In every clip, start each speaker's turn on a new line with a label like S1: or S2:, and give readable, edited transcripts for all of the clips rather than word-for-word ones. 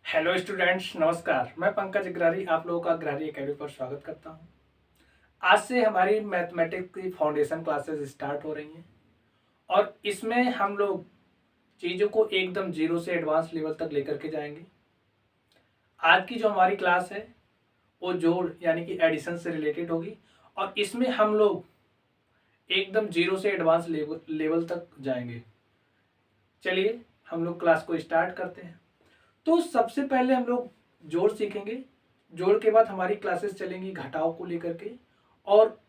S1: Hello students, नमस्कार। मैं पंकज अग्रहरी आप लोगों का अग्रहरी एकेडमी पर स्वागत करता हूं। आज से हमारी मैथमेटिक्स की फाउंडेशन क्लासेस स्टार्ट हो रही हैं और इसमें हम लोग चीज़ों को एकदम जीरो से एडवांस लेवल तक लेकर के जाएंगे। आज की जो हमारी क्लास है वो जोड़ यानी कि एडिशन से रिलेटेड होगी और इसमें हम लोग एकदम जीरो से एडवांस लेवल तक जाएंगे। चलिए हम लोग क्लास को स्टार्ट करते हैं। तो सबसे पहले हम लोग जोड़ सीखेंगे। जोड़ के बाद हमारी क्लासेस चलेंगी घटाव को लेकर के और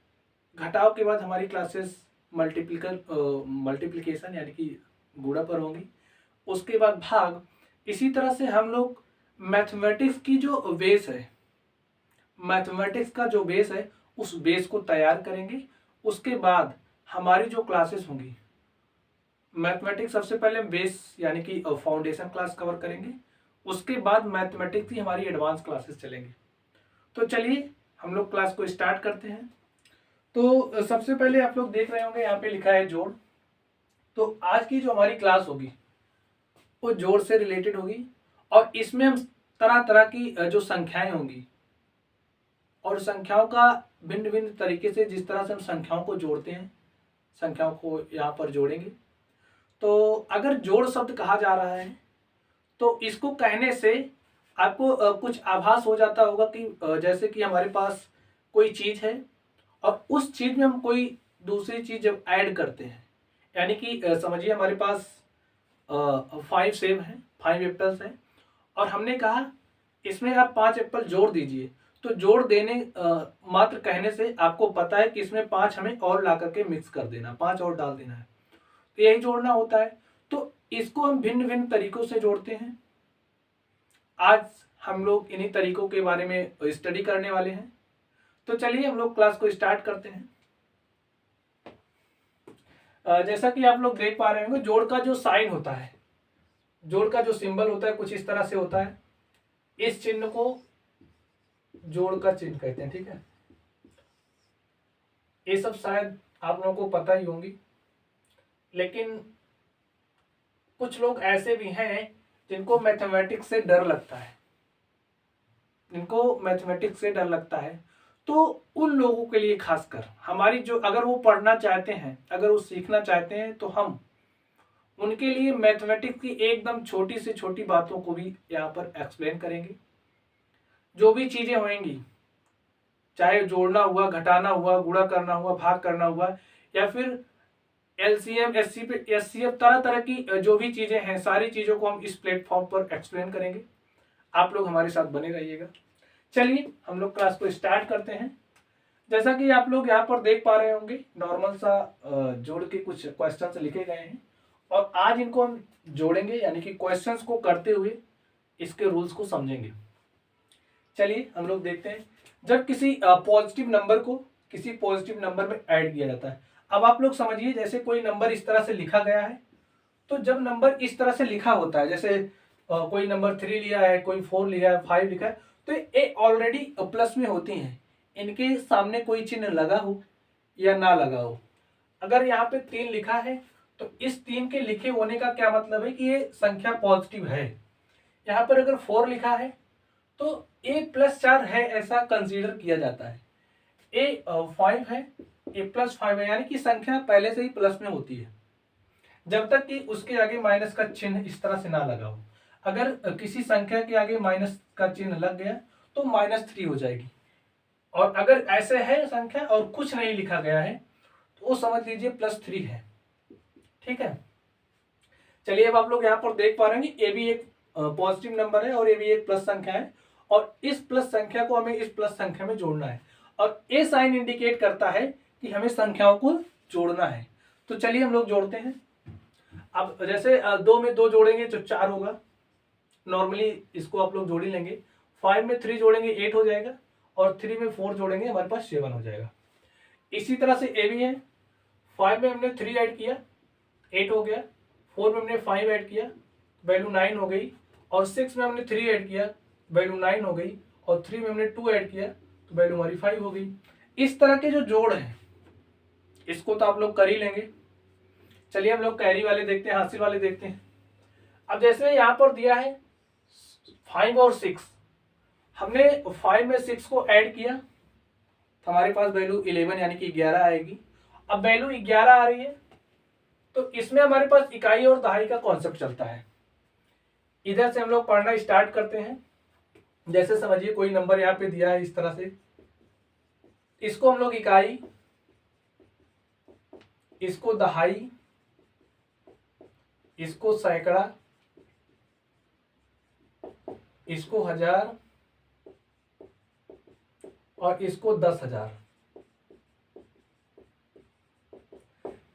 S1: घटाव के बाद हमारी क्लासेस मल्टीप्लिकेशन यानी कि गुणा पर होंगी। उसके बाद भाग। इसी तरह से हम लोग मैथमेटिक्स की जो बेस है, मैथमेटिक्स का जो बेस है उस बेस को तैयार करेंगे। उसके बाद हमारी जो क्लासेस होंगी मैथमेटिक्स, सबसे पहले बेस यानी कि फाउंडेशन क्लास कवर करेंगे। उसके बाद मैथमेटिक्स की हमारी एडवांस क्लासेस चलेंगी। तो चलिए हम लोग क्लास को स्टार्ट करते हैं। तो सबसे पहले आप लोग देख रहे होंगे यहाँ पे लिखा है जोड़। तो आज की जो हमारी क्लास होगी वो जोड़ से रिलेटेड होगी और इसमें हम तरह तरह की जो संख्याएं होंगी और संख्याओं का भिन्न भिन्न तरीके से, जिस तरह से हम संख्याओं को जोड़ते हैं, संख्याओं को यहाँ पर जोड़ेंगे। तो अगर जोड़ शब्द कहा जा रहा है तो इसको कहने से आपको कुछ आभास हो जाता होगा कि जैसे कि हमारे पास कोई चीज़ है और उस चीज़ में हम कोई दूसरी चीज़ जब ऐड करते हैं, यानी कि समझिए हमारे पास 5 सेब हैं, 5 एप्पल्स हैं और हमने कहा इसमें आप 5 एप्पल जोड़ दीजिए। तो जोड़ देने मात्र कहने से आपको पता है कि इसमें 5 हमें और ला करके मिक्स कर देना, 5 और डाल देना है। तो यही जोड़ना होता है। तो इसको हम भिन्न भिन्न तरीकों से जोड़ते हैं। आज हम लोग इन्हीं तरीकों के बारे में स्टडी करने वाले हैं। तो चलिए हम लोग क्लास को स्टार्ट करते हैं। जैसा कि आप लोग देख पा रहे होंगे, जोड़ का जो साइन होता है, जोड़ का जो सिंबल होता है कुछ इस तरह से होता है। इस चिन्ह को जोड़ का चिन्ह कहते हैं, ठीक है। ये सब शायद आप लोगों को पता ही होंगी, लेकिन कुछ लोग ऐसे भी हैं जिनको मैथमेटिक्स से डर लगता है, जिनको मैथमेटिक्स से डर लगता है। तो उन लोगों के लिए खासकर हमारी जो, अगर वो पढ़ना चाहते हैं, अगर वो सीखना चाहते हैं, तो हम उनके लिए मैथमेटिक्स की एकदम छोटी से छोटी बातों को भी यहाँ पर एक्सप्लेन करेंगे। जो भी चीजें होंगी, चाहे जोड़ना हुआ, घटाना हुआ, गुणा करना हुआ, भाग करना हुआ, या फिर एलसीएम, एचसीएफ, तरह तरह की जो भी चीजें हैं, सारी चीजों को हम इस प्लेटफॉर्म पर एक्सप्लेन करेंगे। आप लोग हमारे साथ बने रहिएगा। चलिए हम लोग क्लास को स्टार्ट करते हैं। जैसा कि आप लोग यहाँ पर देख पा रहे होंगे, नॉर्मल सा जोड़ के कुछ क्वेश्चंस लिखे गए हैं और आज इनको हम जोड़ेंगे, यानी कि क्वेश्चंस को करते हुए इसके रूल्स को समझेंगे। चलिए हम लोग देखते हैं। जब किसी पॉजिटिव नंबर को किसी पॉजिटिव नंबर में ऐड किया जाता है, अब आप लोग समझिए, जैसे कोई नंबर इस तरह से लिखा गया है, तो जब नंबर इस तरह से लिखा होता है, जैसे कोई नंबर 3 लिया है, कोई 4 लिया है, 5 लिखा है, तो ये ऑलरेडी प्लस में होती हैं। इनके सामने कोई चिन्ह लगा हो या ना लगा हो, अगर यहाँ पे 3 लिखा है तो इस 3 के लिखे होने का क्या मतलब है कि ये संख्या पॉजिटिव है। यहाँ पर अगर 4 लिखा है तो a+4 है, ऐसा कंसीडर किया जाता है। a5 है, a+5 है, यानी कि संख्या पहले से ही प्लस में होती है जब तक कि उसके आगे माइनस का चिन्ह इस तरह से ना लगा हो। अगर किसी संख्या के आगे माइनस का चिन्ह लग गया तो -3 हो जाएगी, और अगर ऐसे है संख्या और कुछ नहीं लिखा गया है तो वो समझ लीजिए +3 है, ठीक है। चलिए अब आप लोग यहाँ पर देख पा रहे हैं कि ए भी एक पॉजिटिव नंबर है और ए भी एक प्लस संख्या है, और इस प्लस संख्या को हमें इस प्लस संख्या में जोड़ना है, और ए साइन इंडिकेट करता है कि हमें संख्याओं को जोड़ना है। तो चलिए हम लोग जोड़ते हैं। अब जैसे 2 में 2 जोड़ेंगे तो 4 होगा, नॉर्मली इसको आप लोग जोड़ ही लेंगे। 5 में 3 जोड़ेंगे 8 हो जाएगा, और 3 में 4 जोड़ेंगे हमारे पास 7 हो जाएगा। इसी तरह से ए भी है। 5 में हमने 3 ऐड किया, 8 हो गया। 4 में हमने 5 ऐड किया, वैल्यू 9 हो गई, और 6 में हमने 3 ऐड किया, वैल्यू 9 हो गई, और 3 में हमने 2 ऐड किया तो वैल्यू हमारी 5 हो गई। इस तरह के जो जोड़ हैं इसको तो आप लोग कर ही लेंगे। चलिए हम लोग कैरी वाले देखते हैं, हासिल वाले देखते हैं। अब जैसे यहाँ पर दिया है 5 और 6, हमने 5 में 6 को ऐड किया तो हमारे पास वैल्यू 11 यानी कि 11 आएगी। अब वैल्यू 11 आ रही है तो इसमें हमारे पास इकाई और दहाई का कॉन्सेप्ट चलता है। इधर से हम लोग पढ़ना स्टार्ट करते हैं। जैसे समझिए कोई नंबर यहाँ पे दिया है इस तरह से, इसको हम लोग इकाई, इसको दहाई, इसको सैकड़ा, इसको 1000 और इसको 10,000,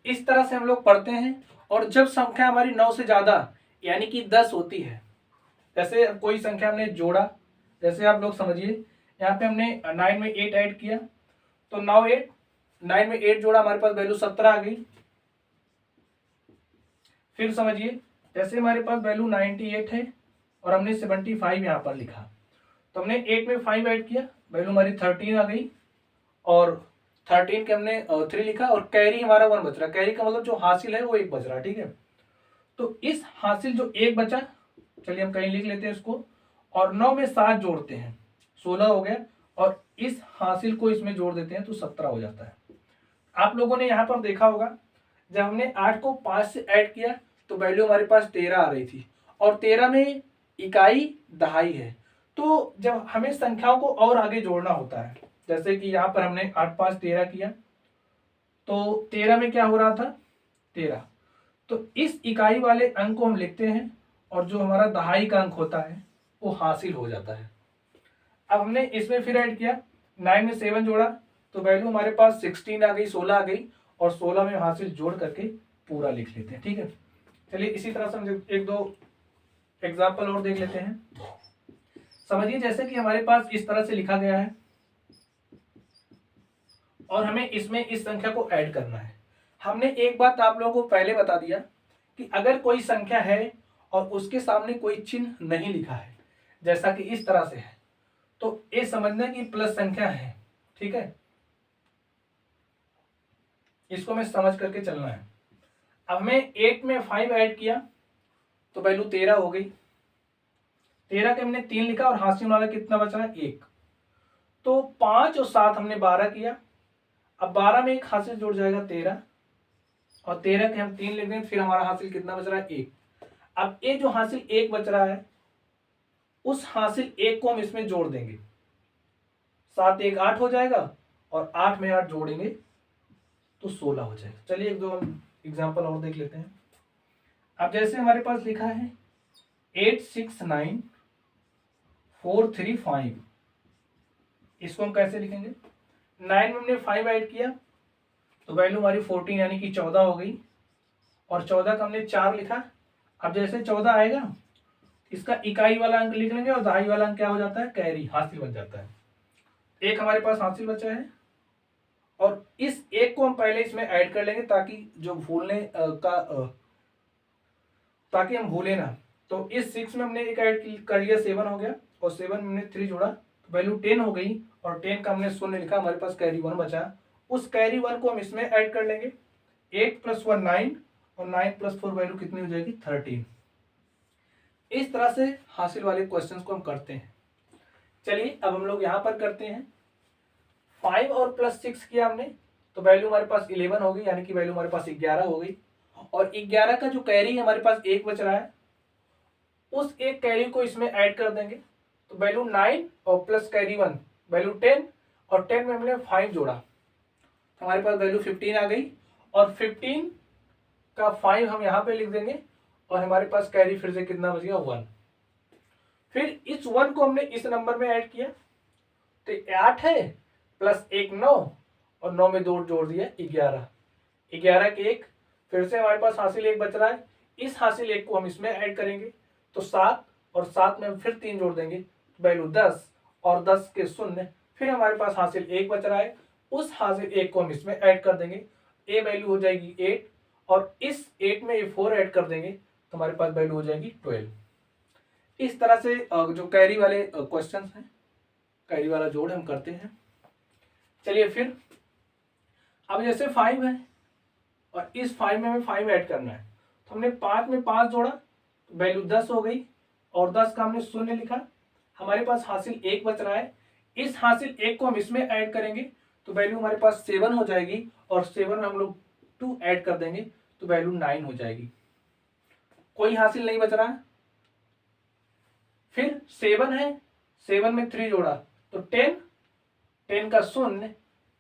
S1: इस तरह से हम लोग पढ़ते हैं। और जब संख्या हमारी 9 से ज्यादा यानी कि 10 होती है, जैसे कोई संख्या हमने जोड़ा, जैसे आप लोग समझिए यहाँ पे हमने 9 में 8 ऐड किया तो 9 में 8 जोड़ा, हमारे पास वैल्यू 17 आ गई। फिर समझिए जैसे हमारे पास वैल्यू 98 है और हमने 75 यहाँ पर लिखा, तो हमने 8 में 5 ऐड किया, वैल्यू हमारी 13 आ गई और 13 के हमने 3 लिखा और कैरी हमारा 1 बच रहा। कैरी का मतलब जो हासिल है वो 1 बच रहा, ठीक है। तो इस हासिल जो 1 बचा, चलिए हम कहीं लिख लेते हैं इसको, और 9 में 7 जोड़ते हैं 16 हो गया, और इस हासिल को इसमें जोड़ देते हैं तो 17 हो जाता है। आप लोगों ने यहाँ पर देखा होगा जब हमने 8 को 5 से ऐड किया तो वैल्यू हमारे पास 13 आ रही थी, और 13 में इकाई दहाई है। तो जब हमें संख्याओं को और आगे जोड़ना होता है, जैसे कि यहाँ पर हमने 8 5 13 किया तो 13 में क्या हो रहा था 13, तो इस इकाई वाले अंक को हम लिखते हैं और जो हमारा दहाई का अंक होता है वो हासिल हो जाता है। अब हमने इसमें फिर ऐड किया, 9 में 7 जोड़ा तो वैल्यू हमारे पास 16 आ गई, 16 आ गई, और 16 में हासिल जोड़ करके पूरा लिख लेते हैं, ठीक है। चलिए इसी तरह से हम एक दो एग्जाम्पल और देख लेते हैं। समझिए जैसे कि हमारे पास इस तरह से लिखा गया है और हमें इसमें इस संख्या को ऐड करना है। हमने एक बात आप लोगों को पहले बता दिया कि अगर कोई संख्या है और उसके सामने कोई चिन्ह नहीं लिखा है, जैसा कि इस तरह से है, तो ये समझना कि प्लस संख्या है, ठीक है। इसको हमें समझ करके चलना है। अब हमें 8 में 5 ऐड किया तो वैल्यू 13 हो गई, 13 के हमने 3 लिखा और हासिल वाला कितना बच रहा है 1, तो 5 और 7 हमने 12 किया। अब 12 में एक हासिल जुड़ जाएगा 13, और 13 के हम 3 लिख दें, फिर हमारा हासिल कितना बच रहा है 1। अब ये जो हासिल 1 बच रहा है उस हासिल 1 को हम इसमें जोड़ देंगे, 7 1 8 हो जाएगा, और 8 में 8 जोड़ेंगे तो 16 हो जाएगा। चलिए एक दो हम एग्जाम्पल और देख लेते हैं। अब जैसे हमारे पास लिखा है 8 6 9 4 3 5, इसको हम कैसे लिखेंगे, 9 में हमने 5 ऐड किया तो वैल्यू हमारी 14 यानी कि 14 हो गई, और 14 का हमने 4 लिखा। अब जैसे 14 आएगा इसका इकाई वाला अंक लिख लेंगे और दहाई वाला अंक क्या हो जाता है कैरी, हासिल बन जाता है। एक हमारे पास हासिल बचा है, और इस एक को हम पहले इसमें ऐड कर लेंगे ताकि जो भूलने ताकि हम भूले ना। तो इस 6 में हमने एक ऐड कर लिया, 7 हो गया, और 7 में हमने 3 जोड़ा तो वैल्यू 10 हो गई, और 10 का हमने 0 लिखा, हमारे पास कैरी 1 बचा। उस कैरी 1 को हम इसमें ऐड कर लेंगे, 8 + 1 9, और 9 + 4 वैल्यू कितनी हो जाएगी 13। इस तरह से हासिल वाले क्वेश्चंस को हम करते हैं। चलिए अब हम लोग यहाँ पर करते हैं। 5 और +6 किया हमने तो वैल्यू हमारे पास 11 हो गई, यानी कि वैल्यू हमारे पास 11 हो गई, और 11 का जो कैरी हमारे पास 1 बच रहा है उस एक कैरी को इसमें ऐड कर देंगे तो वैल्यू 9 और प्लस कैरी 1 वैल्यू 10, और 10 में हमने 5 जोड़ा तो हमारे पास वैल्यू 15 आ गई, और 15 का 5 हम यहाँ पे लिख देंगे, और हमारे पास कैरी फिर से कितना बच गया 1। फिर इस 1 को हमने इस नंबर में ऐड किया तो 8 है प्लस 1 9, और 9 में 2 जोड़ दिया 11, 11 के 1, फिर से हमारे पास हासिल 1 बच रहा है, इस हासिल 1 को हम इसमें ऐड करेंगे तो 7, और 7 में हम फिर 3 जोड़ देंगे वैल्यू 10, और 10 के 0, फिर हमारे पास हासिल 1 बच रहा है, उस हासिल 1 को हम इसमें ऐड कर देंगे, ए वैल्यू हो जाएगी 8, और इस 8 में ये 4 ऐड कर देंगे तो हमारे पास वैल्यू हो जाएगी 12। इस तरह से जो कैरी वाले क्वेश्चंस हैं, कैरी वाला जोड़ हम करते हैं। चलिए फिर अब जैसे 5 है और इस 5 में हमें 5 ऐड करना है तो हमने 5 में 5 जोड़ा तो वैल्यू 10 हो गई, और 10 का हमने शून्य लिखा। हमारे पास हासिल 1 बच रहा है। इस हासिल 1 को हम इसमें ऐड करेंगे तो वैल्यू हमारे पास 7 हो जाएगी, और 7 में हम लोग 2 ऐड कर देंगे तो वैल्यू 9 हो जाएगी। कोई हासिल नहीं बच रहा है। फिर 7 है, 7 में 3 जोड़ा तो 10, 10 का शून्य,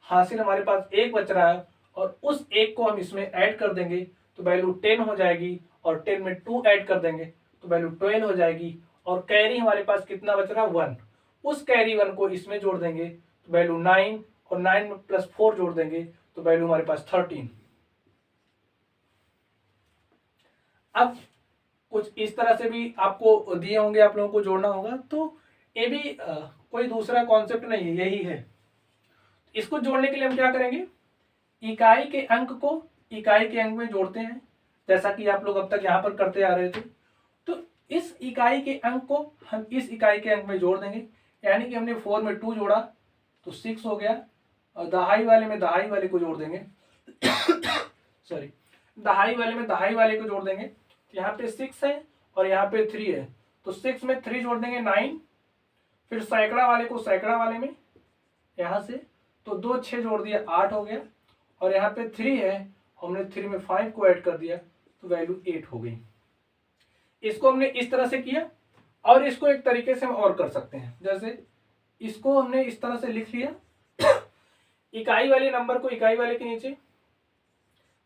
S1: हासिल हमारे पास 1 बच रहा है, और उस 1 को हम इसमें ऐड कर देंगे तो वैल्यू 10 हो जाएगी, और 10 में 2 ऐड कर देंगे तो वैल्यू 12 हो जाएगी। और कैरी हमारे पास कितना बच रहा है? 1। उस कैरी 1 को इसमें जोड़ देंगे तो वैल्यू 9, और 9 में प्लस 4 जोड़ देंगे तो वैल्यू हमारे पास 13। अब कुछ इस तरह से भी आपको दिए होंगे, आप लोगों को जोड़ना होगा, तो ये भी कोई दूसरा कॉन्सेप्ट नहीं है, यही है। इसको जोड़ने के लिए हम क्या करेंगे? इकाई के अंक को इकाई के अंक में जोड़ते हैं, जैसा कि आप लोग अब तक यहाँ पर करते आ रहे थे। तो इस इकाई के अंक को हम इस इकाई के अंक में जोड़ देंगे, यानी कि हमने 4 में 2 जोड़ा तो 6 हो गया, और दहाई वाले में दहाई वाले को जोड़ देंगे सॉरी, दहाई वाले में दहाई वाले को जोड़ देंगे। यहाँ पे 6 है और यहाँ पे 3 है, तो 6 में 3 जोड़ देंगे 9। फिर सैकड़ा वाले को सैकड़ा वाले में यहाँ से तो 2 6 जोड़ दिया 8 हो गया, और यहाँ पे 3 है, हमने 3 में 5 को ऐड कर दिया तो वैल्यू 8 हो गई। इसको हमने इस तरह से किया, और इसको एक तरीके से हम और कर सकते हैं। जैसे इसको हमने इस तरह से लिख लिया, इकाई वाले नंबर को इकाई वाले के नीचे,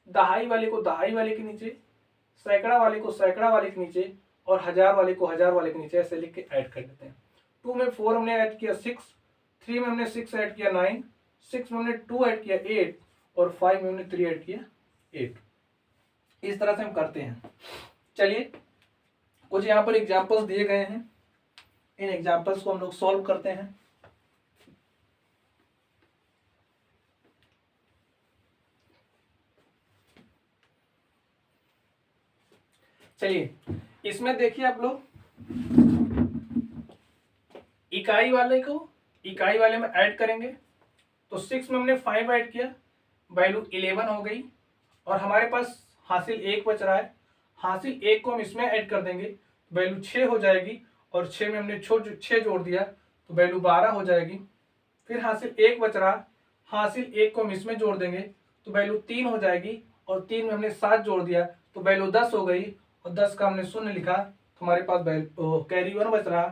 S1: दहाई वाले को दहाई वाले के नीचे, सैकड़ा वाले को सैकड़ा वाले के नीचे, और हजार वाले को हजार वाले के नीचे, ऐसे लिख के ऐड कर देते हैं। 2 में 4 हमने ऐड किया 6, 3 में हमने 6 ऐड किया 9, 6 में हमने 2 ऐड किया 8, और 5 में हमने 3 ऐड किया 8। इस तरह से हम करते हैं। चलिए कुछ यहाँ पर एग्जाम्पल्स दिए गए हैं, इन एग्जाम्पल्स को हम लोग सॉल्व करते हैं। चलिए इसमें देखिए आप लोग, इकाई वाले को इकाई वाले में ऐड करेंगे तो 6 में हमने 5 ऐड किया, वैल्यू 11 हो गई, और हमारे पास हासिल 1 बच रहा है। हासिल 1 को हम इसमें ऐड कर देंगे, वैल्यू 6 हो जाएगी, और 6 में हमने 6 जोड़ दिया तो वैल्यू 12 हो जाएगी। फिर हासिल 1 बच रहा, हासिल 1 को हम इसमें जोड़ देंगे तो वैल्यू 3 हो जाएगी, और 3 में हमने 7 जोड़ दिया तो वैल्यू 10 हो गई, और 10 का हमने शून्य लिखा तो हमारे पास कैरी 1 बच रहा।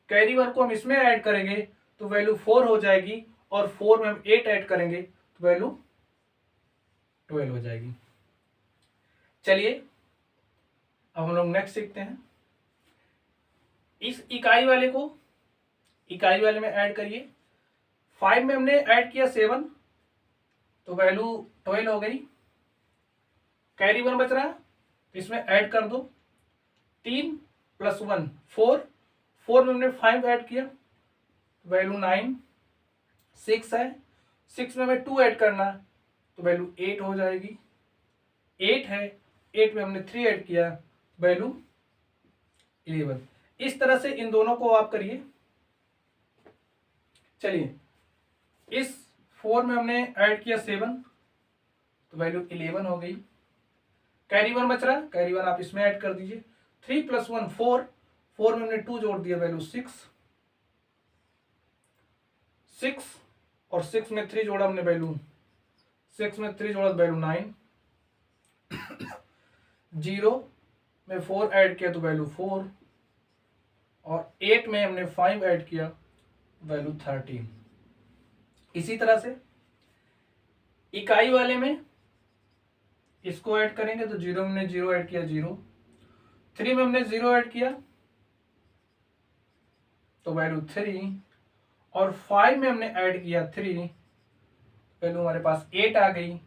S1: कैरी 1 को हम इसमें ऐड करेंगे तो वैल्यू 4 हो जाएगी, और 4 में हम 8 ऐड करेंगे तो वैल्यू 12 हो जाएगी। चलिए अब हम लोग नेक्स्ट सीखते हैं। इस इकाई वाले को इकाई वाले में ऐड करिए। 5 में हमने ऐड किया 7 तो वैल्यू 12 हो गई। कैरी 1 बच रहा, इसमें ऐड कर दो, 3 + 1 4, 4 में हमने 5 ऐड किया, वैल्यू 9। 6 है, 6 में हमें 2 ऐड करना तो वैल्यू 8 हो जाएगी। 8 है, 8 में हमने 3 ऐड किया, वैल्यू 11। इस तरह से इन दोनों को आप करिए। चलिए इस 4 में हमने ऐड किया 7 तो वैल्यू 11 हो गई। कैरी 1 बच रहा, कैरी 1 आप इसमें ऐड कर दीजिए। 3 + 1 4, 4 में हमने 2 जोड़ दिया, वैल्यू 6। 6 और 6 में 3 जोड़ा हमने, वैल्यू 6 में 3 जोड़ा वैल्यू 9। 0 में 4 ऐड किया तो वैल्यू 4, और 8 में हमने 5 ऐड किया, वैल्यू 13। इसी तरह से इकाई वाले में इसको ऐड करेंगे तो 0 में हमने 0 ऐड किया 0, 3 में हमने 0 ऐड किया तो वैल्यू 3, और 5 में हमने ऐड किया 3, वैल्यू हमारे पास 8 आ गई।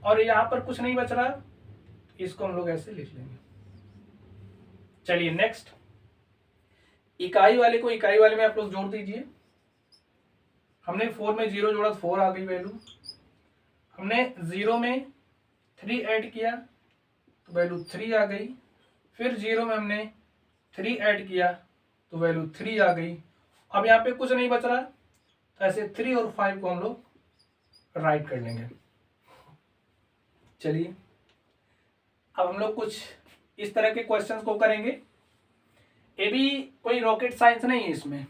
S1: और यहाँ पर कुछ नहीं बच रहा, इसको हम लोग ऐसे लिख लेंगे। चलिए नेक्स्ट, इकाई वाले को इकाई वाले में आप लोग जोड़ दीजिए। हमने 4 में 0 जोड़ा, 4 आ गई वैल्यू। हमने 0 में 3 ऐड किया तो वैल्यू 3 आ गई। फिर 0 में हमने 3 ऐड किया तो वैल्यू 3 आ गई। अब यहाँ पे कुछ नहीं बच रहा, तो ऐसे 3 और 5 को हम लोग राइट कर लेंगे। चलिए अब हम लोग कुछ इस तरह के क्वेश्चंस को करेंगे। ये भी कोई रॉकेट साइंस नहीं है इसमें,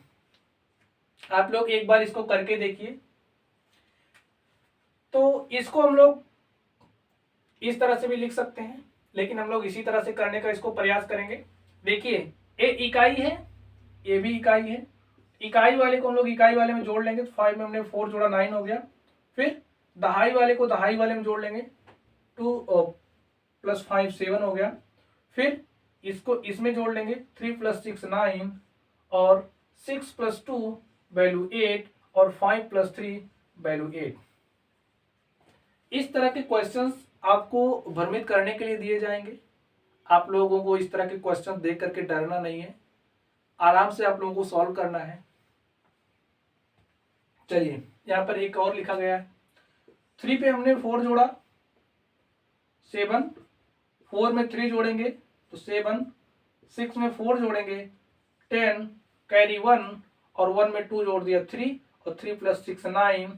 S1: आप लोग एक बार इसको करके देखिए। तो इसको हम लोग इस तरह से भी लिख सकते हैं, लेकिन हम लोग इसी तरह से करने का इसको प्रयास करेंगे। देखिए ये इकाई है, ये भी इकाई है, इकाई वाले को हम लोग इकाई वाले में जोड़ लेंगे तो 5 में हमने 4 जोड़ा 9 हो गया। फिर दहाई वाले को दहाई वाले में जोड़ लेंगे, 2 + 5 7 हो गया। फिर इसको इसमें जोड़ लेंगे, 3 + 6 9 और 6 + 2 वैल्यू 8 और 5 + 3 वैल्यू 8। इस तरह के क्वेश्चंस आपको भ्रमित करने के लिए दिए जाएंगे। आप लोगों को इस तरह के क्वेश्चन देख करके डरना नहीं है, आराम से आप लोगों को सॉल्व करना है। चलिए यहाँ पर एक और लिखा गया है, 3 पे हमने 4 जोड़ा 7, 4 में 3 जोड़ेंगे तो 7, 6 में 4 जोड़ेंगे 10, कैरी 1 और 1 में 2 जोड़ दिया 3 और 3 + 6 9,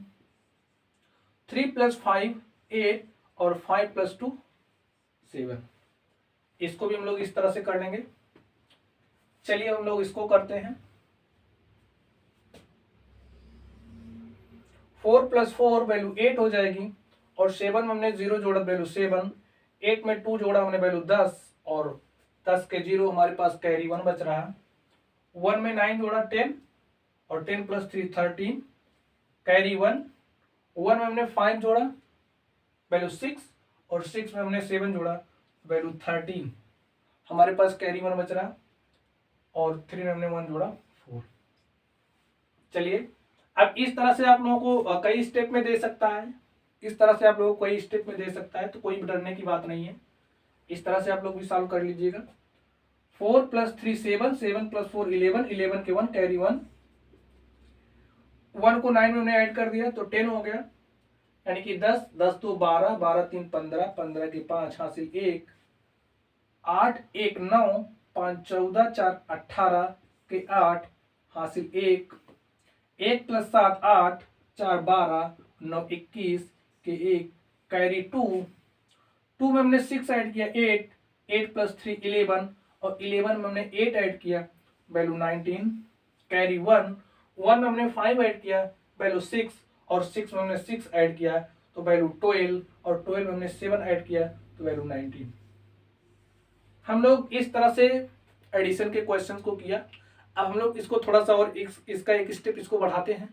S1: 3 + 5 8 और 5 + 2 7। इसको भी हम लोग इस तरह से कर लेंगे। चलिए हम लोग इसको करते हैं, 4 + 4 वैल्यू 8 हो जाएगी और 7 में हमने 0 जोड़ा वैल्यू 7, 8 में 2 जोड़ा हमने वैल्यू 10 और 10 के 0 हमारे पास कैरी 1 बच रहा है। 1 में 9 जोड़ा 10 और 10 + 3 13 कैरी 1, 1 में हमने 5 जोड़ा वैल्यू 6 और 6 में हमने 7 जोड़ा वैल्यू 13, हमारे पास कैरी 1 बच रहा और 3 में हमने 1 जोड़ा 4। चलिए अब इस तरह से आप लोगों को कई स्टेप में दे सकता है, इस तरह से आप लोगों को कई स्टेप में दे सकता है, तो कोई डरने की बात नहीं है। इस तरह से आप लोग भी सॉल्व कर लीजिएगा। 4 + 3 7, 7 + 4 11, 11 के 1 कैरी 1, 1 को 9 में हमने ऐड कर दिया तो 10 हो गया, यानी कि 10, 10 2 12, 12 3 15, 15 के 5 हासिल 1, 8 1 9, 5 14, 4 18 के 8 हासिल 1, 1 + 7 8, 4 12, 9 21 के 1 कैरी 2, 2 में हमने 6 ऐड किया 8, 8 + 3 11 और 11 में हमने 8 ऐड किया वैल्यू 19 कैरी 1, 1 में हमने 5 ऐड किया वैल्यू 6 और 6 में हमने 6 ऐड किया तो वैल्यू 12 और 12 में हमने 7 ऐड किया तो वैल्यू 19। हम लोग इस तरह से एडिशन के क्वेश्चंस को किया। अब हम लोग इसको थोड़ा सा और इसका एक स्टेप इसको बढ़ाते हैं।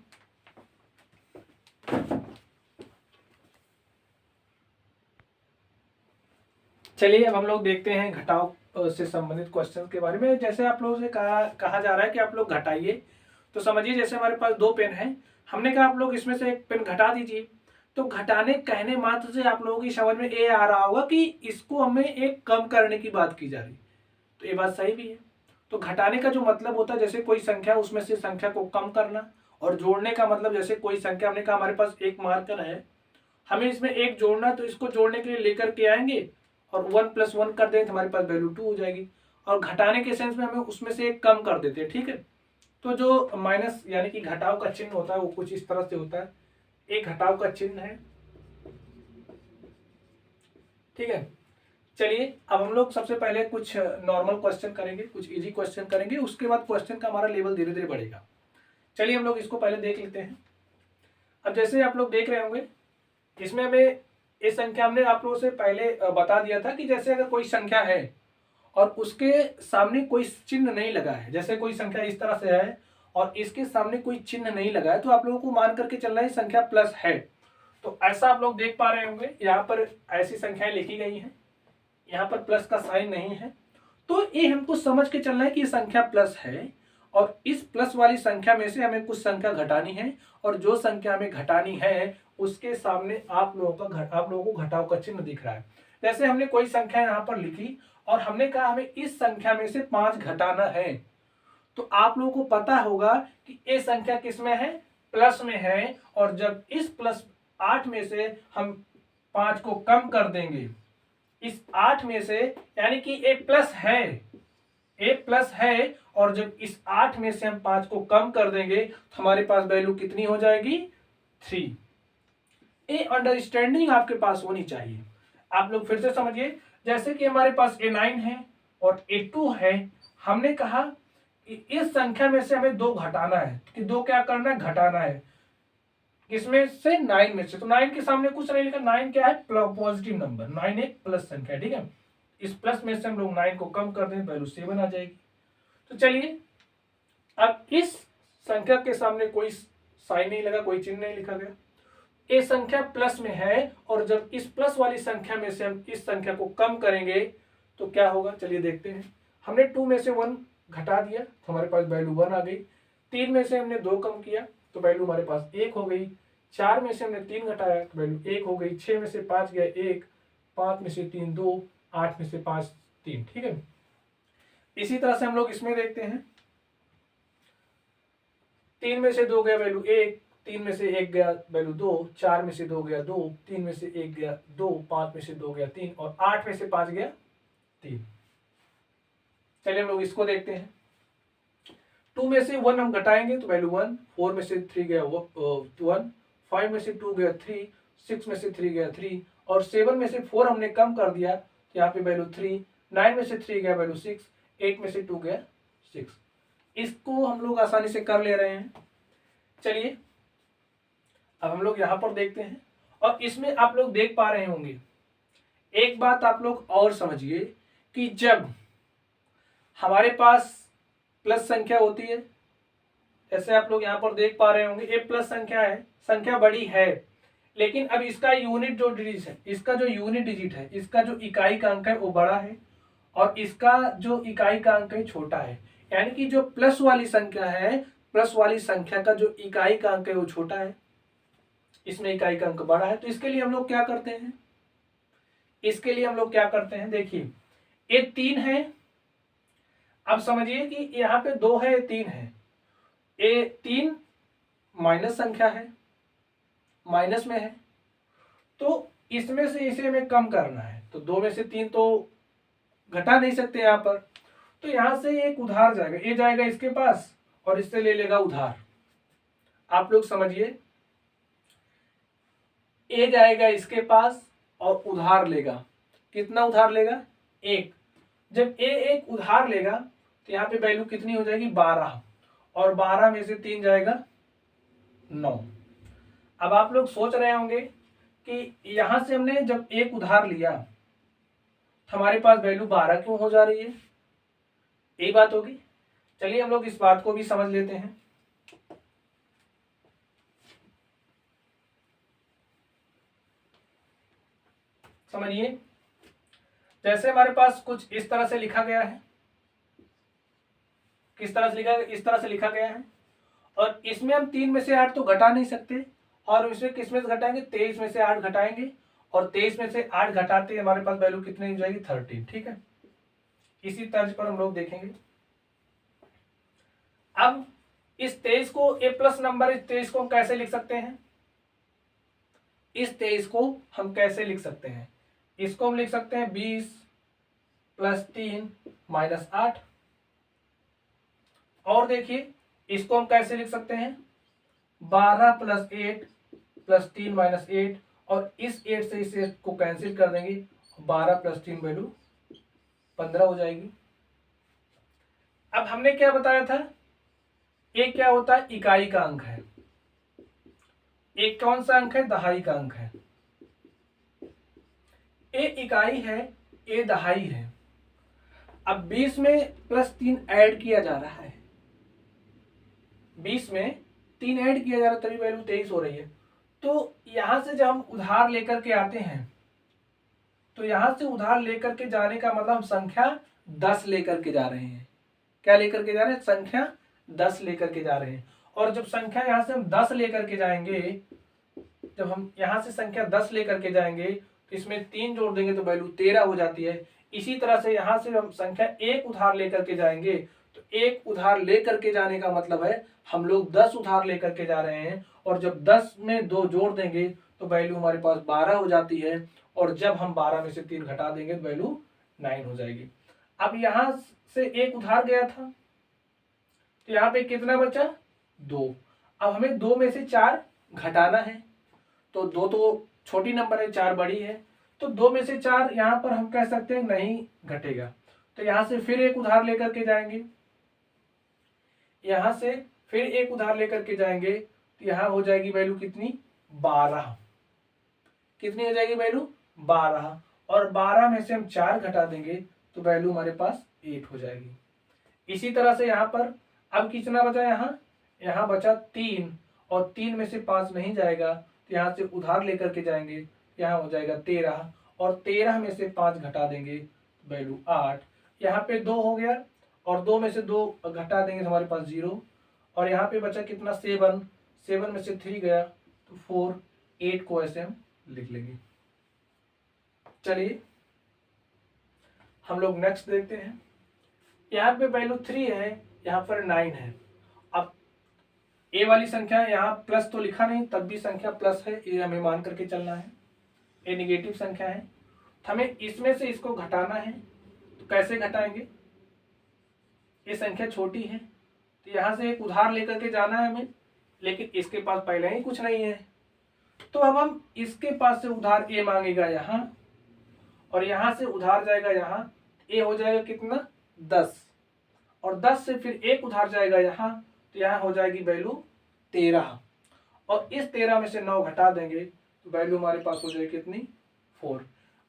S1: चलिए अब हम लोग देखते हैं घटाव से संबंधित क्वेश्चन के बारे में। जैसे आप लोगों से कहा जा रहा है कि आप लोग घटाइए, तो समझिए जैसे हमारे पास 2 पेन हैं, हमने कहा आप लोग इसमें से एक पेन घटा दीजिए, तो घटाने कहने मात्र से आप लोगों की समझ में ये आ रहा होगा कि इसको हमें एक कम करने की बात की जा रही, तो ये बात सही भी है। तो घटाने का जो मतलब होता है, जैसे कोई संख्या उसमें से संख्या को कम करना, और जोड़ने का मतलब जैसे कोई संख्या, हमने कहा हमारे पास एक मार्कर है, हमें इसमें एक जोड़ना, तो इसको जोड़ने के लिए लेकर के आएंगे और 1 + 1 कर दें तो हमारे पास वैल्यू 2 हो जाएगी। और घटाने के सेंस में हमें उसमें से एक कम कर देते हैं, ठीक है। तो जो माइनस यानी कि घटाव का चिन्ह होता है वो कुछ इस तरह से होता है, एक घटाव का चिन्ह है, ठीक है। चलिए अब हम लोग सबसे पहले कुछ नॉर्मल क्वेश्चन करेंगे, कुछ इजी क्वेश्चन करेंगे, उसके बाद क्वेश्चन का हमारा लेवल धीरे धीरे बढ़ेगा। चलिए हम लोग इसको पहले देख लेते हैं। अब जैसे आप लोग देख रहे होंगे, इसमें हमें इस संख्या हमने आप लोगों से पहले बता दिया था कि जैसे अगर कोई संख्या है और उसके सामने कोई चिन्ह नहीं लगा है, जैसे कोई संख्या इस तरह से है और इसके सामने कोई चिन्ह नहीं लगा है, तो आप लोगों को मान करके चलना है संख्या प्लस है। तो ऐसा आप लोग देख पा रहे होंगे, यहाँ पर ऐसी संख्याएं लिखी गई हैं, यहाँ पर प्लस का साइन नहीं है, तो ये हमको समझ के चलना है कि ये संख्या प्लस है और इस प्लस वाली संख्या में से हमें कुछ संख्या घटानी है, और जो संख्या हमें घटानी है उसके सामने आप लोगों को घटाव का चिन्ह दिख रहा है। जैसे हमने कोई संख्या यहाँ पर लिखी और हमने कहा हमें इस संख्या में से 5 घटाना है, तो आप लोगों को पता होगा कि ये संख्या किस में है, प्लस में है, और जब इस प्लस 8 में से हम 5 को कम कर देंगे, इस 8 में से, यानी कि ए प्लस है, और जब इस 8 में से हम 5 को कम कर देंगे तो हमारे पास वैल्यू कितनी हो जाएगी, 3। ये अंडरस्टैंडिंग आपके पास होनी चाहिए। आप लोग फिर से समझिए, जैसे कि हमारे पास A9 है और A2 है, हमने कहा इस संख्या में से हमें 2 घटाना है कि 2 क्या करना है, घटाना है। किसमें से, 9 में से। तो 9 के सामने कुछ नहीं लिखा, 9 क्या है, पॉजिटिव नंबर, 9 एक प्लस संख्या, ठीक है। इस प्लस में से हम लोग 9 को कम कर दें, वैल्यू 7 आ जाएगी। तो चलिए अब इस संख्या के सामने कोई साइन नहीं लगा, कोई चिन्ह नहीं लिखा गया, ये संख्या प्लस में है, और जब इस प्लस वाली संख्या में से हम इस संख्या को कम करेंगे तो क्या होगा, चलिए देखते हैं। हमने 2 में से 1 घटा दिया तो हमारे पास वैल्यू 1 आ गई। 3 में से हमने 2 कम किया तो वैल्यू हमारे पास 1 हो गई। 4 में से हमने 3 घटाया तो वैल्यू 1 हो गई। 6 में से 5 गया 1, 5 में से 3 2, 8 में से 5 3, ठीक है। इसी तरह से हम लोग इसमें देखते हैं, 3 में से 2 गया वैल्यू 1, 3 में से 1 गया वैल्यू 2, 4 में से 2 गया 2, 3 में से 1 गया 2, 5 में से 2 गया 3, और 8 में से 5 गया 3। चलिए हम लोग इसको देखते हैं। 2 में से 1 हम घटाएंगे तो वैल्यू 1, 4 में से 3 गया 1, 5 में से 2 गया 3, 6 में से 3 गया 3, और 7 में से 4 हमने कम कर दिया तो यहाँ पे वैल्यू 3, 9 में से 3 गया वैल्यू 6, 8 में से 2 गया 6। इसको हम लोग आसानी से कर ले रहे हैं। चलिए अब हम लोग यहाँ पर देखते हैं, और इसमें आप लोग देख पा रहे होंगे, एक बात आप लोग और समझिए कि जब हमारे पास प्लस संख्या होती है, जैसे आप लोग यहाँ पर देख पा रहे होंगे, ये प्लस संख्या है, संख्या बड़ी है, लेकिन अब इसका यूनिट जो डिजिट है, इसका जो यूनिट डिजिट है, इसका जो इकाई का अंक है वो बड़ा है, और इसका जो इकाई का अंक है छोटा है। यानी कि जो प्लस वाली संख्या है, प्लस वाली संख्या का जो इकाई का अंक है वो छोटा है, इसमें इकाई का अंक बड़ा है। तो इसके लिए हम लोग क्या करते हैं, इसके लिए हम लोग क्या करते हैं, देखिए ये 3 है। अब समझिए कि यहाँ पे 2 है, 3 है, ये 3 माइनस संख्या है, माइनस में है, तो इसमें से इसे हमें कम करना है। तो 2 में से 3 तो घटा नहीं सकते यहाँ पर, तो यहाँ से एक उधार जाएगा, ये जाएगा इसके पास और इससे ले लेगा उधार। आप लोग समझिए, ए जाएगा इसके पास और उधार लेगा। कितना उधार लेगा, 1। जब ए एक उधार लेगा तो यहाँ पे वैल्यू कितनी हो जाएगी, 12, और 12 में से 3 जाएगा 9। अब आप लोग सोच रहे होंगे कि यहां से हमने जब एक उधार लिया तो हमारे पास वैल्यू 12 क्यों हो जा रही है, यही बात होगी। चलिए हम लोग इस बात को भी समझ लेते हैं। समझिए, जैसे हमारे पास कुछ इस तरह से लिखा गया है, किस तरह से लिखा है, इस तरह से लिखा गया है, और इसमें हम 3 में से 8 तो घटा नहीं सकते, और इसमें किस में से घटाएंगे, 23 में से 8 घटाएंगे, और 23 में से 8 घटाते हमारे पास वैल्यू कितनी हो जाएगी, 13, ठीक है। इसी तर्ज पर हम लोग देखेंगे। अब इस 23 को, ए प्लस नंबर, इस 23 को हम कैसे लिख सकते हैं, इस 23 को हम कैसे लिख सकते हैं, इसको हम लिख सकते हैं 20 + 3 - 8। और देखिए इसको हम कैसे लिख सकते हैं, 12 + 8 + 3 - 8, और इस 8 से इस 8 को कैंसिल कर देंगे, 12 + 3 वैल्यू 15 हो जाएगी। अब हमने क्या बताया था, ये क्या होता है, इकाई का अंक है। एक कौन सा अंक है, दहाई का अंक है। ए इकाई है, ए दहाई है। अब 20 में +3 ऐड किया जा रहा है, 20 में 3 ऐड किया जा रहा है, तभी वैल्यू 23 हो रही है। तो यहां से जब हम उधार लेकर के आते हैं, तो यहां से उधार लेकर के जाने का मतलब हम संख्या 10 लेकर के जा रहे हैं। क्या लेकर के जा रहे हैं, संख्या 10 लेकर के जा रहे हैं। और जब संख्या यहां से हम 10 लेकर के जाएंगे, जब हम यहां से संख्या 10 लेकर के जाएंगे तो इसमें 3 जोड़ देंगे तो वैल्यू 13 हो जाती है। इसी तरह से यहां से हम संख्या 1 उधार लेकर के जाएंगे, तो 1 उधार लेकर के जाने का मतलब है हम लोग 10 उधार लेकर के जा रहे हैं, और जब 10 में 2 जोड़ देंगे तो वैल्यू हमारे पास 12 हो जाती है, और जब हम 12 में से 3 घटा देंगे तो वैल्यू 9 हो जाएगी। अब यहां से 1 उधार गया था तो यहाँ पे कितना बचा, 2। अब हमें 2 में से 4 घटाना है, तो 2 तो छोटी नंबर है, 4 बड़ी है, तो 2 में से 4 यहाँ पर हम कह सकते हैं नहीं घटेगा। तो यहाँ से फिर 1 उधार लेकर के जाएंगे, यहाँ से फिर एक उधार लेकर के जाएंगे तो यहाँ हो जाएगी वैल्यू कितनी, 12। कितनी हो जाएगी वैल्यू, 12। और 12 में से हम 4 घटा देंगे तो वैल्यू हमारे पास 8 हो जाएगी। इसी तरह से यहाँ पर अब कितना बचा, यहाँ बचा 3, और 3 में से 5 नहीं जाएगा तो यहाँ से उधार लेकर के जाएंगे, यहाँ हो जाएगा 13, और 13 में से 5 घटा देंगे तो वैल्यू 8। यहाँ पे 2 हो गया, और 2 में से 2 घटा देंगे तो हमारे पास 0, और यहाँ पे बचा कितना, 7, 7 में से 3 गया तो 4, 8 को ऐसे हम लिख लेंगे। चलिए हम लोग नेक्स्ट देखते हैं। यहाँ पे वैल्यू 3 है, यहाँ पर 9 है। अब ए वाली संख्या यहाँ प्लस तो लिखा नहीं, तब भी संख्या प्लस है, ये हमें मान करके चलना है। ये निगेटिव संख्या है, हमें इसमें से इसको घटाना है। तो कैसे घटाएंगे, ये संख्या छोटी है तो यहाँ से एक उधार लेकर के जाना है हमें, लेकिन इसके पास पहले ही कुछ नहीं है। तो अब हम इसके पास से उधार ए मांगेगा यहाँ, और यहाँ से उधार जाएगा यहाँ, ए हो जाएगा कितना, 10, और 10 से फिर एक उधार जाएगा यहाँ तो यहाँ हो जाएगी वैल्यू 13, और इस 13 में से 9 घटा देंगे तो वैल्यू हमारे पास हो जाएगी कितनी, 4।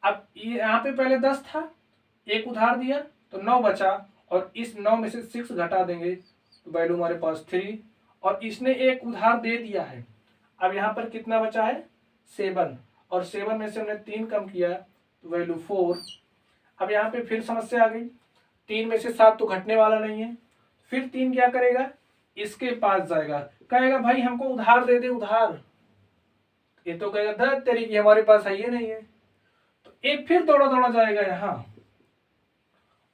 S1: अब ये यहाँ पे पहले 10 था, एक उधार दिया तो 9 बचा, और इस 9 में से 6 घटा देंगे तो वैल्यू हमारे पास 3, और इसने एक उधार दे दिया है। अब यहाँ पर कितना बचा है, 7, और 7 में से हमने 3 कम किया तो वैल्यू 4। अब यहाँ पे फिर समस्या आ गई, 3 में से 7 तो घटने वाला नहीं है, फिर 3 क्या करेगा, इसके पास जाएगा, कहेगा भाई हमको उधार दे दे उधार। ये तो कहेगा धत तेरी की, हमारे पास है ये नहीं है। तो ये फिर दौड़ा दौड़ा जाएगा यहाँ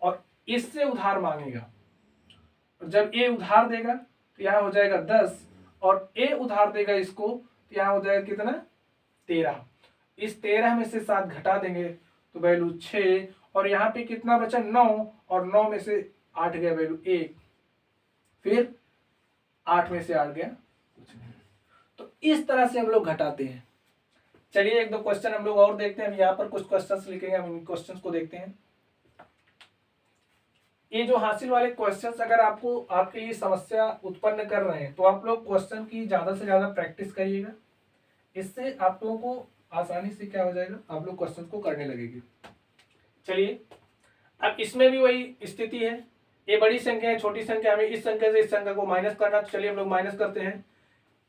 S1: और इससे उधार मांगेगा। जब ए उधार देगा तो यहाँ हो जाएगा 10, और ए उधार देगा इसको तो यहाँ हो जाएगा कितना, 13। इस 13 में से 7 घटा देंगे तो वैल्यू 6, और यहाँ पे कितना बचा, 9, और 9 में से 8 गया वैल्यू 1, फिर 8 में से 8 गया कुछ नहीं। तो इस तरह से हम लोग घटाते हैं। चलिए एक दो क्वेश्चन हम लोग और देखते हैं। हम यहाँ पर कुछ क्वेश्चंस लिखेंगे, हम इन क्वेश्चंस को देखते हैं। ये जो हासिल वाले क्वेश्चंस अगर आपको आपके लिए समस्या उत्पन्न कर रहे हैं तो आप लोग क्वेश्चन की ज़्यादा से ज़्यादा प्रैक्टिस करिएगा। इससे आप लोगों को आसानी से क्या हो जाएगा, आप लोग क्वेश्चन को करने लगेंगे। चलिए अब इसमें भी वही स्थिति है, ये बड़ी संख्या है, छोटी संख्या, हमें इस संख्या से इस संख्या को माइनस करना। तो चलिए हम लोग माइनस करते हैं।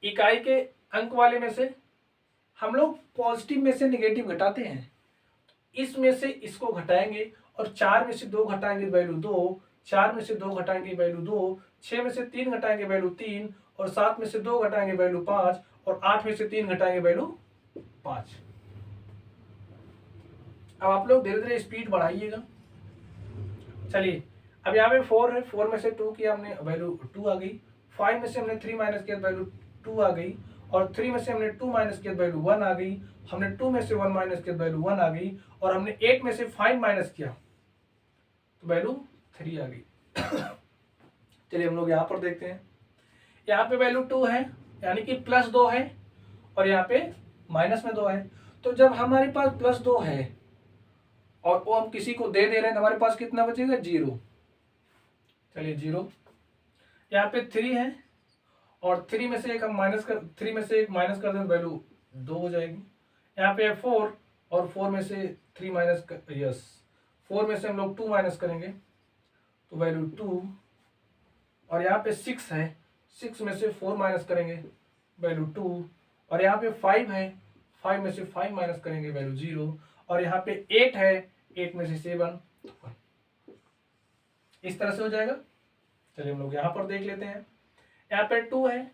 S1: इकाई के अंक वाले में से हम लोग पॉजिटिव में से निगेटिव घटाते हैं, इसमें से इसको घटाएंगे, और 4 में से 2 घटाएंगे वैल्यू 2, 4 में से 2 घटाएंगे वैल्यू 2, 6 में से 3 घटाएंगे वैल्यू 3, और 7 में से 2 घटाएंगे वैल्यू 5, और 8 में से 3 घटाएंगे वैल्यू 5। अब आप लोग धीरे धीरे स्पीड बढ़ाइएगा। चलिए अब यहाँ पे 4 है, 4 में से 2 किया हमने वैल्यू 2 आ गई, 5 में से हमने 3 माइनस किया वैल्यू 2 आ गई, और 3 में से हमने 2 माइनस किया वैल्यू 1 आ गई, हमने 2 में से 1 माइनस किया वैल्यू 1 आ गई, और हमने 8 में से 5 माइनस किया तो वैल्यू 3 आ गई। चलिए हम लोग यहाँ पर देखते हैं। यहाँ पे वैल्यू 2 है, यानी कि प्लस 2 है, और यहाँ पे माइनस में 2 है। तो जब हमारे पास प्लस 2 है और वो हम किसी को दे दे रहे हैं तो हमारे पास कितना बचेगा, 0। चलिए 0। यहाँ पे 3 है, और 3 में से एक हम माइनस कर, 3 में से एक माइनस कर दें तो वैल्यू 2 हो जाएगी। यहाँ पे 4, और 4 में से 3 माइनस कर, यस 4 में से हम लोग 2 माइनस करेंगे तो वैल्यू 2, और यहाँ पे 6 है, 6 में से 4 माइनस करेंगे वैल्यू 2, और यहाँ पे 5 है, 5 में से 5 माइनस करेंगे वैल्यू 0, और यहाँ पे 8 है, 8 में से 7, इस तरह से हो जाएगा। चलिए हम लोग यहाँ पर देख लेते हैं। यहाँ पे 2 है,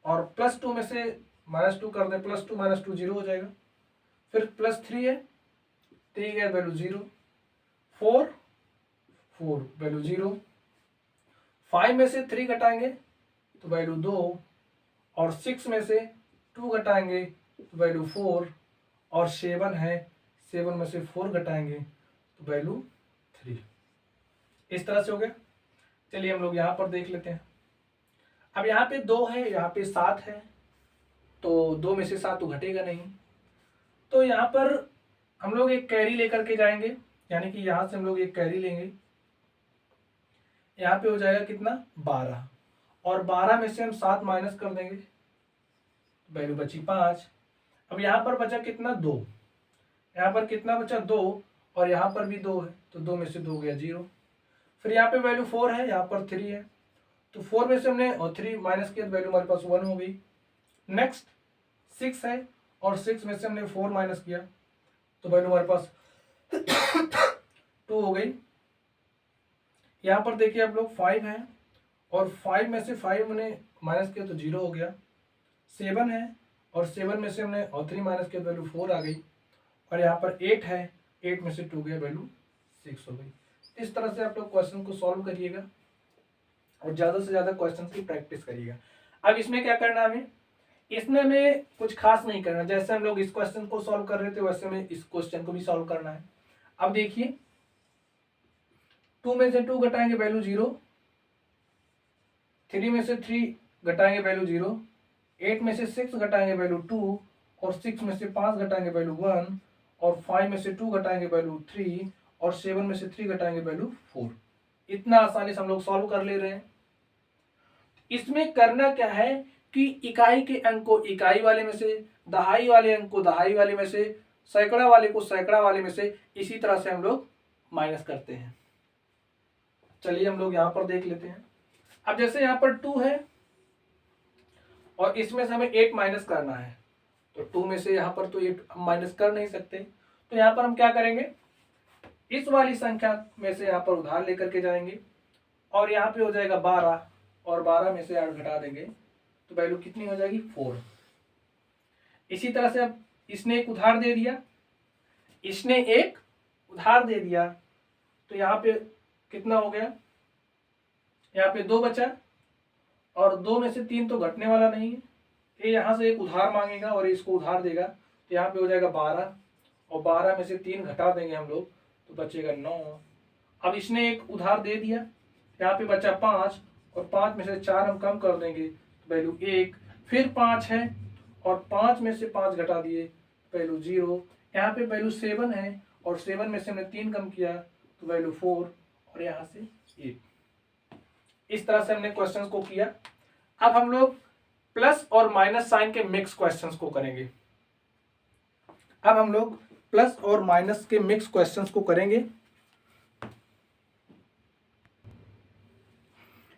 S1: और प्लस 2 में से माइनस 2 कर दें, प्लस 2 माइनस 2 0 हो जाएगा। फिर प्लस 3 है, 3 गया वैल्यू 0, 4 वैल्यू 0, 5 में से 3 घटाएंगे तो वैल्यू 2, और 6 में से 2 घटाएंगे तो वैल्यू 4, और 7 है, 7 में से 4 घटाएंगे तो वैल्यू 3। इस तरह से हो गया। चलिए हम लोग यहाँ पर देख लेते हैं। अब यहाँ पे 2 है, यहाँ पे 7 है, तो 2 में से 7 तो घटेगा नहीं, तो यहाँ पर हम लोग एक कैरी लेकर के जाएंगे, यानी कि यहाँ से हम लोग एक कैरी लेंगे। यहाँ पे हो जाएगा कितना, 12, और 12 में से हम 7 माइनस कर देंगे, वैल्यू बची 5। अब यहाँ पर बचा कितना, 2। यहाँ पर कितना बचा, 2, और यहाँ पर भी 2 है, तो 2 में से 2 गया 0। फिर यहाँ पे वैल्यू 4 है, यहाँ पर 3 है, तो 4 में से हमने 3 माइनस किया तो वैल्यू हमारे पास 1 हो गई। नेक्स्ट 6 है, और 6 में से हमने 4 माइनस किया तो वैल्यू हमारे पास 2 हो गई। यहाँ पर देखिए आप लोग 5 है, और 5 में से 5 हमने माइनस किया तो 0 हो गया। 7 है, और 7 में से हमने 3 माइनस किया तो वैल्यू 4 आ गई। और यहाँ पर 8 है, 8 में से 2 गया, वैल्यू 6 हो गई। इस तरह से आप लोग क्वेश्चन को सॉल्व करिएगा और ज़्यादा से ज़्यादा क्वेश्चन की प्रैक्टिस करिएगा। अब इसमें क्या करना है हमें, इसमें हमें कुछ खास नहीं करना। जैसे हम लोग इस क्वेश्चन को सॉल्व कर रहे थे वैसे हमें इस क्वेश्चन को भी सॉल्व करना है। अब देखिए 2 में से 2 घटाएंगे वैल्यू 0, 3 में से 3 घटाएंगे वैल्यू 0, 8 में से 6 घटाएंगे वैल्यू 2, और 6 में से 5 घटाएंगे वैल्यू 1, और 5 में से 2 घटाएंगे वैल्यू 3, और 7 में से 3 घटाएंगे वैल्यू 4। इतना आसानी से हम लोग सॉल्व कर ले रहे हैं। इसमें करना क्या है कि इकाई के अंक को इकाई वाले में से, दहाई वाले अंक को दहाई वाले में से, सैकड़ा वाले को सैकड़ा वाले में से, इसी तरह से हम लोग माइनस करते हैं। चलिए हम लोग यहां पर देख लेते हैं। अब जैसे यहां पर 2 है और इसमें से हमें 8 माइनस करना है, तो 2 में से यहां पर तो 8 माइनस कर नहीं सकते, तो यहां पर हम क्या करेंगे, इस वाली संख्या में से यहां पर उधार लेकर के जाएंगे, और यहाँ पे हो जाएगा 12, और 12 में से 8 घटा देंगे तो वैल्यू कितनी हो जाएगी, 4। इसी तरह से अब इसने एक उधार दे दिया, इसने एक उधार दे दिया, तो यहाँ पे कितना हो गया, यहाँ पे 2 बचा, और 2 में से 3 तो घटने वाला नहीं है, ये यहाँ से एक उधार मांगेगा और इसको उधार देगा, तो यहाँ पे हो जाएगा 12, और 12 में से 3 घटा देंगे हम लोग तो बचेगा 9। अब इसने एक उधार दे दिया, यहाँ पे बचा 5, और 5 में से 4 हम कम कर देंगे तो वैल्यू 1, फिर 5 है, और 5 में से 5 घटा दिए वैल्यू 0, यहाँ पे वैल्यू 7 है, और 7 में से हमने 3 कम किया तो वैल्यू 4, और यहाँ से 1। इस तरह से हमने क्वेश्चंस को किया। अब हम लोग प्लस और माइनस साइन के मिक्स क्वेश्चंस को करेंगे। अब हम लोग प्लस और माइनस के मिक्स क्वेश्चंस को करेंगे।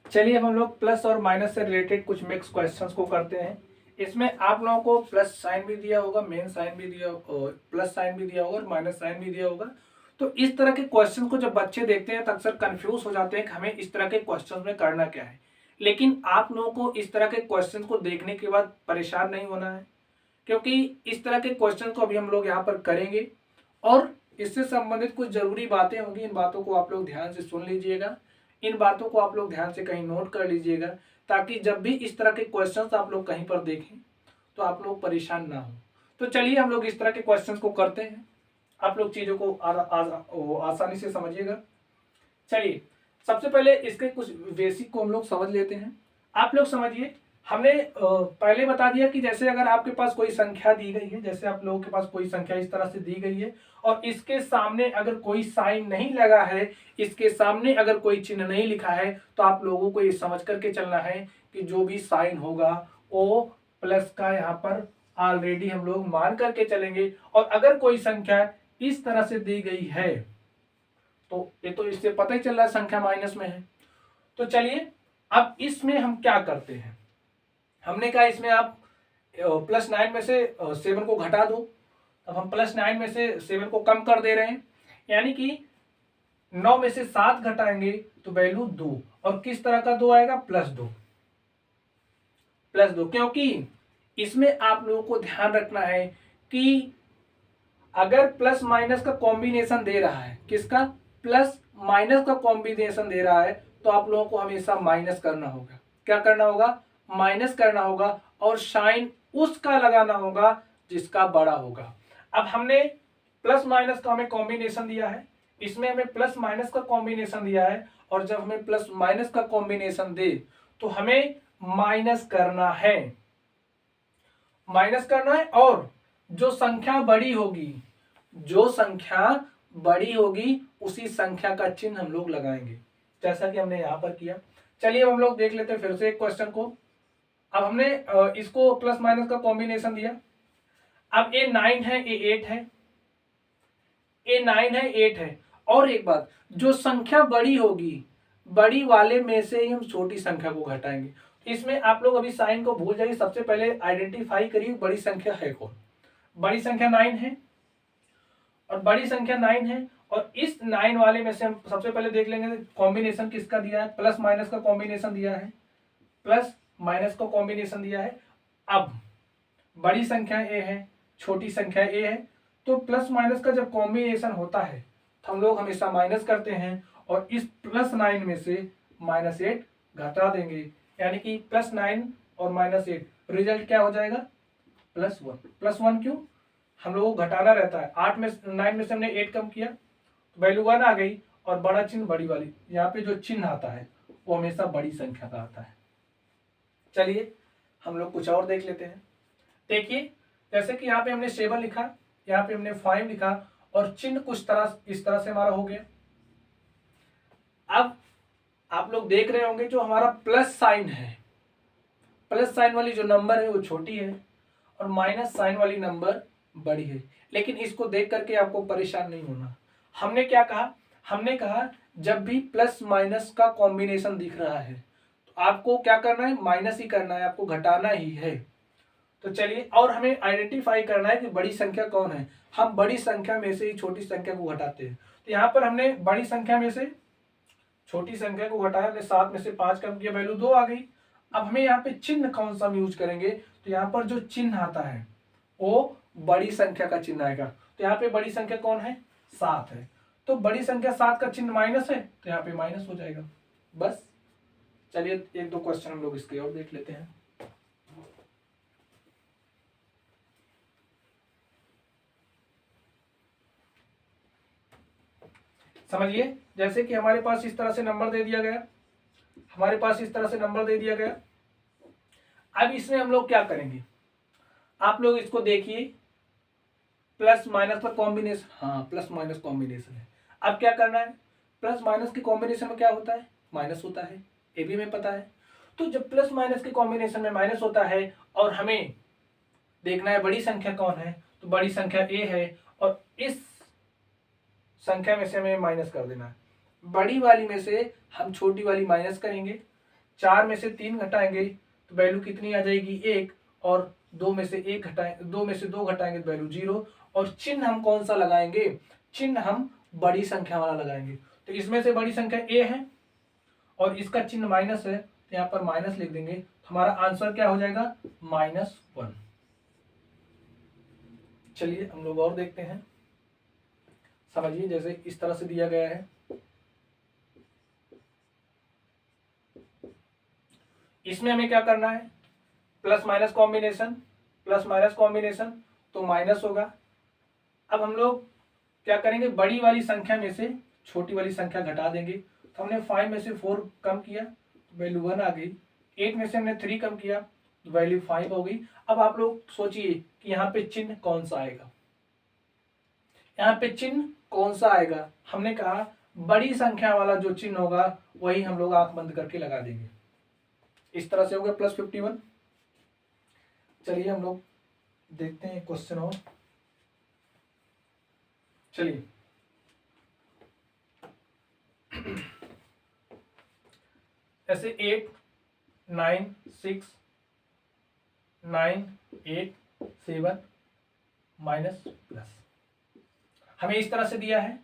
S1: चलिए अब हम लोग प्लस और माइनस से रिलेटेड कुछ मिक्स क्वेश्चंस को करते हैं। इसमें आप लोगों को प्लस साइन भी दिया होगा, मेन साइन भी दिया, प्लस साइन भी दिया होगा और माइनस साइन भी दिया होगा। तो इस तरह के क्वेश्चन को जब बच्चे देखते हैं तो अक्सर कंफ्यूज हो जाते हैं कि हमें इस तरह के क्वेश्चन में करना क्या है। लेकिन आप लोगों को इस तरह के क्वेश्चन को देखने के बाद परेशान नहीं होना है, क्योंकि इस तरह के क्वेश्चन को अभी हम लोग यहाँ पर करेंगे और इससे संबंधित कुछ जरूरी बातें होंगी। इन बातों को आप लोग ध्यान से सुन लीजिएगा, इन बातों को आप लोग ध्यान से कहीं नोट कर लीजिएगा, ताकि जब भी इस तरह के क्वेश्चंस आप लोग कहीं पर देखें तो आप लोग परेशान ना हो। तो चलिए हम लोग इस तरह के क्वेश्चंस को करते हैं, आप लोग चीज़ों को आसानी से समझिएगा। चलिए सबसे पहले इसके कुछ बेसिक को हम लोग समझ लेते हैं। आप लोग समझिए, हमने पहले बता दिया कि जैसे अगर आपके पास कोई संख्या दी गई है, जैसे आप लोगों के पास कोई संख्या इस तरह से दी गई है और इसके सामने अगर कोई साइन नहीं लगा है, इसके सामने अगर कोई चिन्ह नहीं लिखा है, तो आप लोगों को ये समझ करके चलना है कि जो भी साइन होगा वो प्लस का यहाँ पर ऑलरेडी हम लोग मान करके चलेंगे। और अगर कोई संख्या इस तरह से दी गई है तो ये तो इससे पता ही चल रहा है संख्या माइनस में है। तो चलिए अब इसमें हम क्या करते हैं, हमने कहा इसमें आप +9 में से 7 को घटा दो। अब हम +9 में से 7 को कम कर दे रहे हैं, यानी कि 9 में से 7 घटाएंगे तो वैल्यू 2, और किस तरह का 2 आएगा, +2। क्योंकि इसमें आप लोगों को ध्यान रखना है कि अगर प्लस माइनस का कॉम्बिनेशन दे रहा है, किसका, प्लस माइनस का कॉम्बिनेशन दे रहा है, तो आप लोगों को हमेशा माइनस करना होगा। क्या करना होगा, माइनस करना होगा, और साइन उसका लगाना होगा जिसका बड़ा होगा। अब हमने प्लस माइनस का हमें कॉम्बिनेशन दिया है, इसमें हमें प्लस माइनस का कॉम्बिनेशन दिया है, और जब हमें प्लस माइनस का कॉम्बिनेशन दे तो हमें माइनस करना है, और जो संख्या बड़ी होगी उसी संख्या का चिन्ह हम लोग लगाएंगे, जैसा कि हमने यहां पर किया। चलिए अब हम लोग देख लेते हैं फिर से एक क्वेश्चन को। अब हमने इसको प्लस माइनस का कॉम्बिनेशन दिया। अब ए 9 है, ए 8 है, ए 9 है, 8 है। और एक बात, जो संख्या बड़ी होगी, बड़ी वाले में से ही हम छोटी संख्या को घटाएंगे। इसमें आप लोग अभी साइन को भूल जाइए, सबसे पहले आइडेंटिफाई करिए बड़ी संख्या है कौन। बड़ी संख्या 9 है, और बड़ी संख्या 9 है, और इस 9 वाले में से हम सबसे पहले देख लेंगे कॉम्बिनेशन किसका दिया है, प्लस माइनस का कॉम्बिनेशन दिया है, प्लस माइनस का कॉम्बिनेशन दिया है। अब बड़ी संख्या ए है, छोटी संख्या ए है, तो प्लस माइनस का जब कॉम्बिनेशन होता है तो हम लोग हमेशा माइनस करते हैं, और इस प्लस 9 में से -8 घटा देंगे, यानी कि +9 और -8 रिजल्ट क्या हो जाएगा, +1। +1 क्यों, हम लोगों को घटाना रहता है। 9 में से हमने 8 कम किया तो वैल्यू 1 आ गई, और बड़ा चिन्ह बड़ी वाली, यहाँ पे जो चिन्ह आता है वो हमेशा बड़ी संख्या का आता है। चलिए हम लोग कुछ और देख लेते हैं। देखिए जैसे कि यहाँ पे हमने 7 लिखा, यहाँ पे हमने 5 लिखा, और चिन्ह कुछ तरह इस तरह से हमारा हो गया। अब आप लोग देख रहे होंगे जो हमारा प्लस साइन है, प्लस साइन वाली जो नंबर है वो छोटी है, और माइनस साइन वाली नंबर बड़ी है। लेकिन इसको देख करके आपको परेशान नहीं होना। हमने क्या कहा, हमने कहा जब भी प्लस माइनस का कॉम्बिनेशन दिख रहा है तो आपको क्या करना है, माइनस ही करना है, आपको घटाना ही है। तो चलिए, और हमें आइडेंटिफाई करना है कि बड़ी संख्या कौन है। हम बड़ी संख्या में से ही छोटी संख्या को घटाते हैं। तो यहाँ पर हमने बड़ी संख्या में से छोटी संख्या को घटाया, हमने 7 में से 5 कम किया, वैल्यू 2 आ गई। अब हमें यहाँ पे चिन्ह कौन सा हम यूज करेंगे, तो यहाँ पर जो चिन्ह आता है वो बड़ी संख्या का चिन्ह आएगा। तो यहाँ पे बड़ी संख्या कौन है, 7 है, तो बड़ी संख्या 7 का चिन्ह माइनस है, तो यहाँ पे माइनस हो जाएगा। बस चलिए एक दो क्वेश्चन हम लोग इसके और देख लेते हैं। समझिए, जैसे कि हमारे पास इस तरह से नंबर दे दिया गया, हमारे पास इस तरह से नंबर दे दिया गया। अब इसमें हम लोग क्या करेंगे, आप लोग इसको देखिए, प्लस माइनस का कॉम्बिनेशन, हाँ प्लस माइनस कॉम्बिनेशन है। अब क्या करना है, प्लस माइनस के कॉम्बिनेशन में क्या होता है, माइनस होता है, ये भी हमें पता है। तो जब प्लस माइनस के कॉम्बिनेशन में माइनस होता है और हमें देखना है बड़ी संख्या कौन है, तो बड़ी संख्या ए है, और इस संख्या में से हमें माइनस कर देना है। बड़ी वाली में से हम छोटी वाली माइनस करेंगे, 4 में से 3 घटाएंगे तो वैल्यू कितनी आ जाएगी, 1, और 2 में से 1 घटाएं, 2 में से 2 घटाएंगे तो वैल्यू 0। और चिन्ह हम कौन सा लगाएंगे, चिन्ह हम बड़ी संख्या वाला लगाएंगे। तो इसमें से बड़ी संख्या ए है और इसका चिन्ह माइनस है, तो यहाँ पर माइनस लिख देंगे, तो हमारा आंसर क्या हो जाएगा, -1। चलिए हम लोग और देखते हैं। समझिए, जैसे इस तरह से दिया गया है, इसमें हमें क्या करना है, plus minus combination, plus minus combination, तो माइनस होगा। अब हम लोग क्या करेंगे, बड़ी वाली संख्या में से छोटी वाली संख्या घटा देंगे। तो हमने 5 में से 4 कम किया तो वैल्यू 1 आ गई, 8 में से हमने 3 कम किया तो वैल्यू 5 हो गई। अब आप लोग सोचिए कि यहाँ पे चिन्ह कौन सा आएगा, यहाँ पे चिन्ह कौन सा आएगा। हमने कहा बड़ी संख्या वाला जो चिन्ह होगा वही हम लोग आंख बंद करके लगा देंगे। इस तरह से हो गया +51। चलिए हम लोग देखते हैं क्वेश्चन और। चलिए ऐसे 8 9 6 9 8 7 माइनस प्लस हमें इस तरह से दिया है,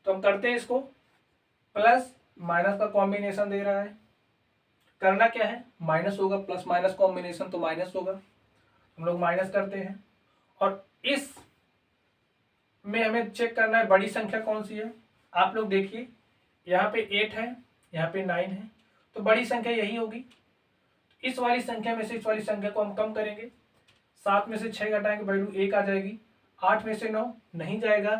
S1: तो हम करते हैं इसको। प्लस माइनस का कॉम्बिनेशन दे रहा है, करना क्या है, माइनस होगा, प्लस माइनस कॉम्बिनेशन तो माइनस होगा, हम लोग माइनस करते हैं। और इस में हमें चेक करना है बड़ी संख्या कौन सी है। आप लोग देखिए, यहाँ पे 8 है, यहाँ पे 9 है, तो बड़ी संख्या यही होगी। इस वाली संख्या में से इस वाली संख्या को हम कम करेंगे, 7 में से 6 घटाएंगे वैल्यू 1 आ जाएगी, 8 में से 9 नहीं जाएगा,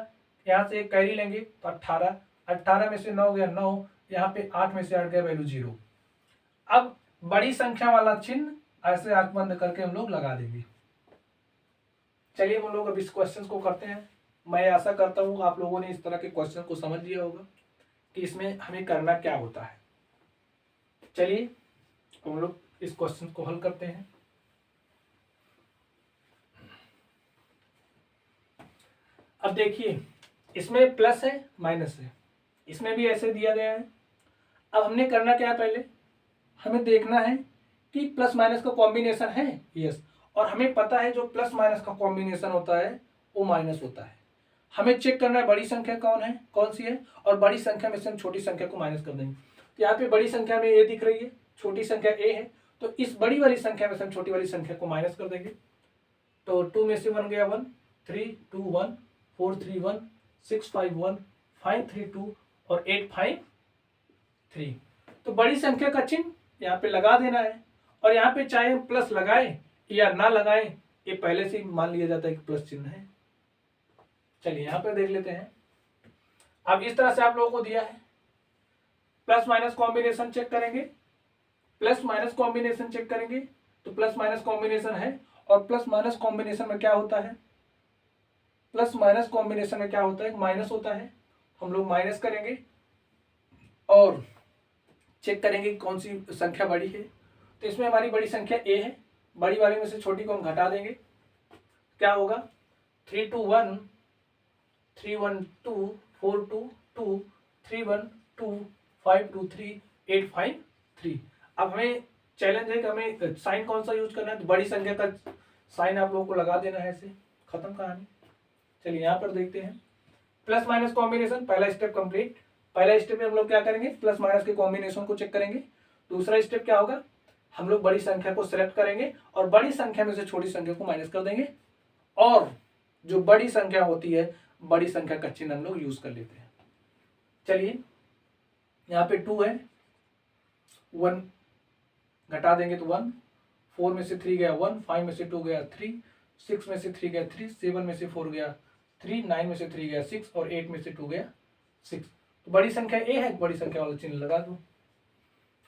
S1: यहाँ से एक कैरी लेंगे तो 18, 18 में से 9 गया 9, यहाँ पे 8 में से 8 गया वैल्यू 0। अब बड़ी संख्या वाला चिन्ह ऐसे आंख बंद करके हम लोग लगा देंगे। चलिए हम लोग अब इस क्वेश्चन को करते हैं। मैं आशा करता हूँ आप लोगों ने इस तरह के क्वेश्चन को समझ लिया होगा कि इसमें हमें करना क्या होता है। चलिए हम लोग इस क्वेश्चन को हल करते हैं। अब देखिए इसमें प्लस है माइनस है, इसमें भी ऐसे दिया गया है। अब हमने करना क्या है, पहले हमें देखना है कि प्लस माइनस का कॉम्बिनेशन है, यस, और हमें पता है जो प्लस माइनस का कॉम्बिनेशन होता है वो माइनस होता है। हमें चेक करना है बड़ी संख्या कौन सी है, और बड़ी संख्या में से हम छोटी संख्या को माइनस कर देंगे। तो यहाँ पे बड़ी संख्या में ए दिख रही है, छोटी संख्या ए है, तो इस बड़ी वाली संख्या में से हम छोटी वाली संख्या को माइनस कर देंगे। तो 2 में से 1 गया 1, 3 2 1, 4 3 1, 6 5 1, 5 3 2 और 8 5 3। तो बड़ी संख्या का चिन्ह यहाँ पे लगा देना है, और यहाँ पे चाहे हम प्लस लगाएं या ना लगाएं, ये पहले से ही मान लिया जाता है कि प्लस चिन्ह है। चलिए यहाँ पे देख लेते हैं। अब इस तरह से आप लोगों को दिया है, प्लस माइनस कॉम्बिनेशन चेक करेंगे, प्लस माइनस कॉम्बिनेशन चेक करेंगे, तो प्लस माइनस कॉम्बिनेशन है, और प्लस माइनस कॉम्बिनेशन में क्या होता है, प्लस माइनस कॉम्बिनेशन में क्या होता है, माइनस होता है। हम लोग माइनस करेंगे और चेक करेंगे कौन सी संख्या बड़ी है। तो इसमें हमारी बड़ी संख्या ए है, बड़ी वाले में से छोटी को हम घटा देंगे, क्या होगा 3 2 1, 3 1 2, 4 2 2, 3 1 2, 5 2 3, 8 5 3। अब हमें चैलेंज है कि हमें साइन कौन सा यूज करना है, तो बड़ी संख्या का साइन आप लोगों को लगा देना है, ऐसे खत्म कहानी। चलिए यहाँ पर देखते हैं प्लस माइनस कॉम्बिनेशन, पहला स्टेप कंप्लीट। पहला स्टेप में हम लोग क्या करेंगे, प्लस माइनस के कॉम्बिनेशन को चेक करेंगे। दूसरा स्टेप क्या होगा, हम लोग बड़ी संख्या को सिलेक्ट करेंगे और बड़ी संख्या में से छोटी संख्या को माइनस कर देंगे, और जो बड़ी संख्या होती है बड़ी संख्या का चिन्ह हम लोग यूज कर लेते हैं। चलिए यहाँ पे 2 है, 1 घटा देंगे तो 1, 4 में से 3 गया 1, 5 में से 2 गया 3, 6 में से 3 गया 3, 7 में से 4 गया 3, 9 में से 3 गया 6 और 8 में से 2 गया 6। तो बड़ी संख्या ए है, बड़ी संख्या वाला चिन्ह लगा दूं।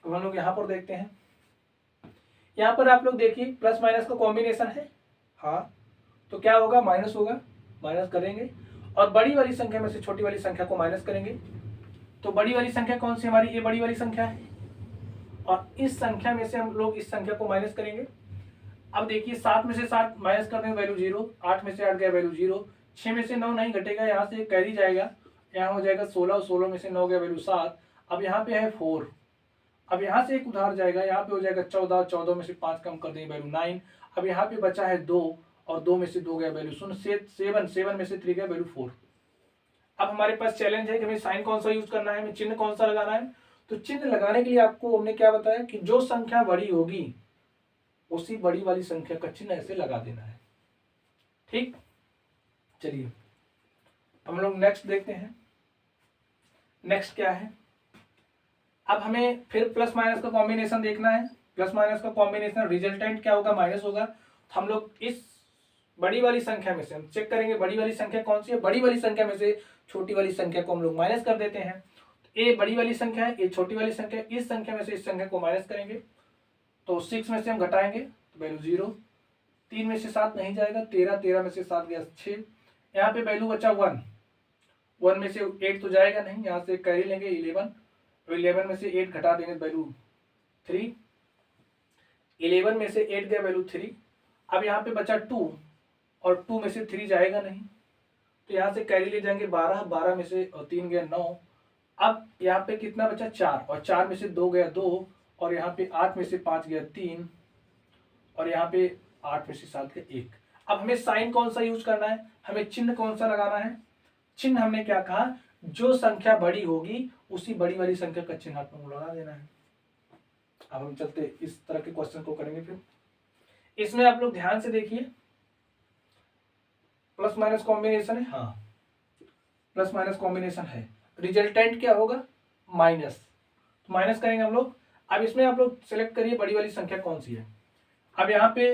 S1: तो हम लोग यहाँ पर देखते हैं, यहाँ पर आप लोग देखिए प्लस माइनस का कॉम्बिनेशन है, हाँ, तो क्या होगा, माइनस होगा, माइनस करेंगे और बड़ी वाली संख्या में से छोटी वाली संख्या को माइनस करेंगे। तो बड़ी वाली संख्या कौन सी हमारी, ये बड़ी वाली संख्या है, और इस संख्या में से हम लोग इस संख्या को माइनस करेंगे। अब देखिए 7 में से 7 माइनस करने में वैल्यू 0, 8 में से 8 गया वैल्यू 0, 6 में से 9 नहीं घटेगा, यहाँ से कैरी जाएगा, यहाँ हो जाएगा 16, 16 में से 9 गया वैल्यू 7। अब यहाँ पे है 4, अब यहाँ से एक उधार जाएगा, यहाँ पे हो जाएगा 14, 14 में से 5 कम कर देंगे वैल्यू 9। अब यहाँ पे बचा है 2, और 2 में से 2 गया वैल्यू 7, 7 में से 3 गया वैल्यू 4। अब हमारे पास चैलेंज है कि हमें साइन कौन सा यूज करना है, हमें चिन्ह कौन सा लगाना है। तो चिन्ह लगाने के लिए आपको हमने क्या बताया कि जो संख्या बड़ी होगी उसी बड़ी वाली संख्या का चिन्ह ऐसे लगा देना है, ठीक। चलिए हम लोग नेक्स्ट देखते हैं, नेक्स्ट क्या है। अब हमें फिर प्लस माइनस का कॉम्बिनेशन देखना है, प्लस माइनस का कॉम्बिनेशन रिजल्टेंट क्या होगा, माइनस होगा। तो हम लोग इस बड़ी वाली संख्या में से हम चेक करेंगे बड़ी वाली संख्या कौन सी है, बड़ी वाली संख्या में से छोटी वाली संख्या को हम लोग माइनस कर देते हैं। ए बड़ी वाली संख्या है, ये छोटी वाली संख्या, इस संख्या में से इस संख्या को माइनस करेंगे। तो 6 में से हम घटाएंगे तो वैल्यू 0, 3 में से 7 नहीं जाएगा, 13, 13 में से 7 गया 6, यहाँ पे वैल्यू बचा 1, 1 में से 8 तो जाएगा नहीं, यहाँ से कैरी लेंगे 11, तो 11 में से 8 घटा देंगे वैल्यू 3, 11 में से 8 गया वैल्यू 3। अब यहाँ पे बचा 2, और 2 में से 3 जाएगा नहीं, तो यहाँ से कैरी ले जाएंगे 12, 12 में से 3 गया 9। अब यहाँ पे कितना बचा 4, और 4 में से 2 गया 2, और यहाँ पे 8 में से 5 गया 3, और यहाँ पे 8 में से 7 गया 1। अब हमें साइन कौन सा यूज करना है, हमें चिन्ह कौन सा लगाना है। चिन्ह हमने क्या कहा, जो संख्या बड़ी होगी उसी बड़ी वाली संख्या का चिन्ह आप लोगों को लगा देना है। अब हम चलते इस तरह के क्वेश्चन को करेंगे। फिर इसमें आप लोग ध्यान से देखिए, प्लस माइनस कॉम्बिनेशन है, हाँ प्लस माइनस कॉम्बिनेशन है, रिजल्टेंट क्या होगा, माइनस, तो माइनस करेंगे हम लोग। अब इसमें आप लोग सेलेक्ट करिए बड़ी वाली संख्या कौन सी है। अब यहाँ पे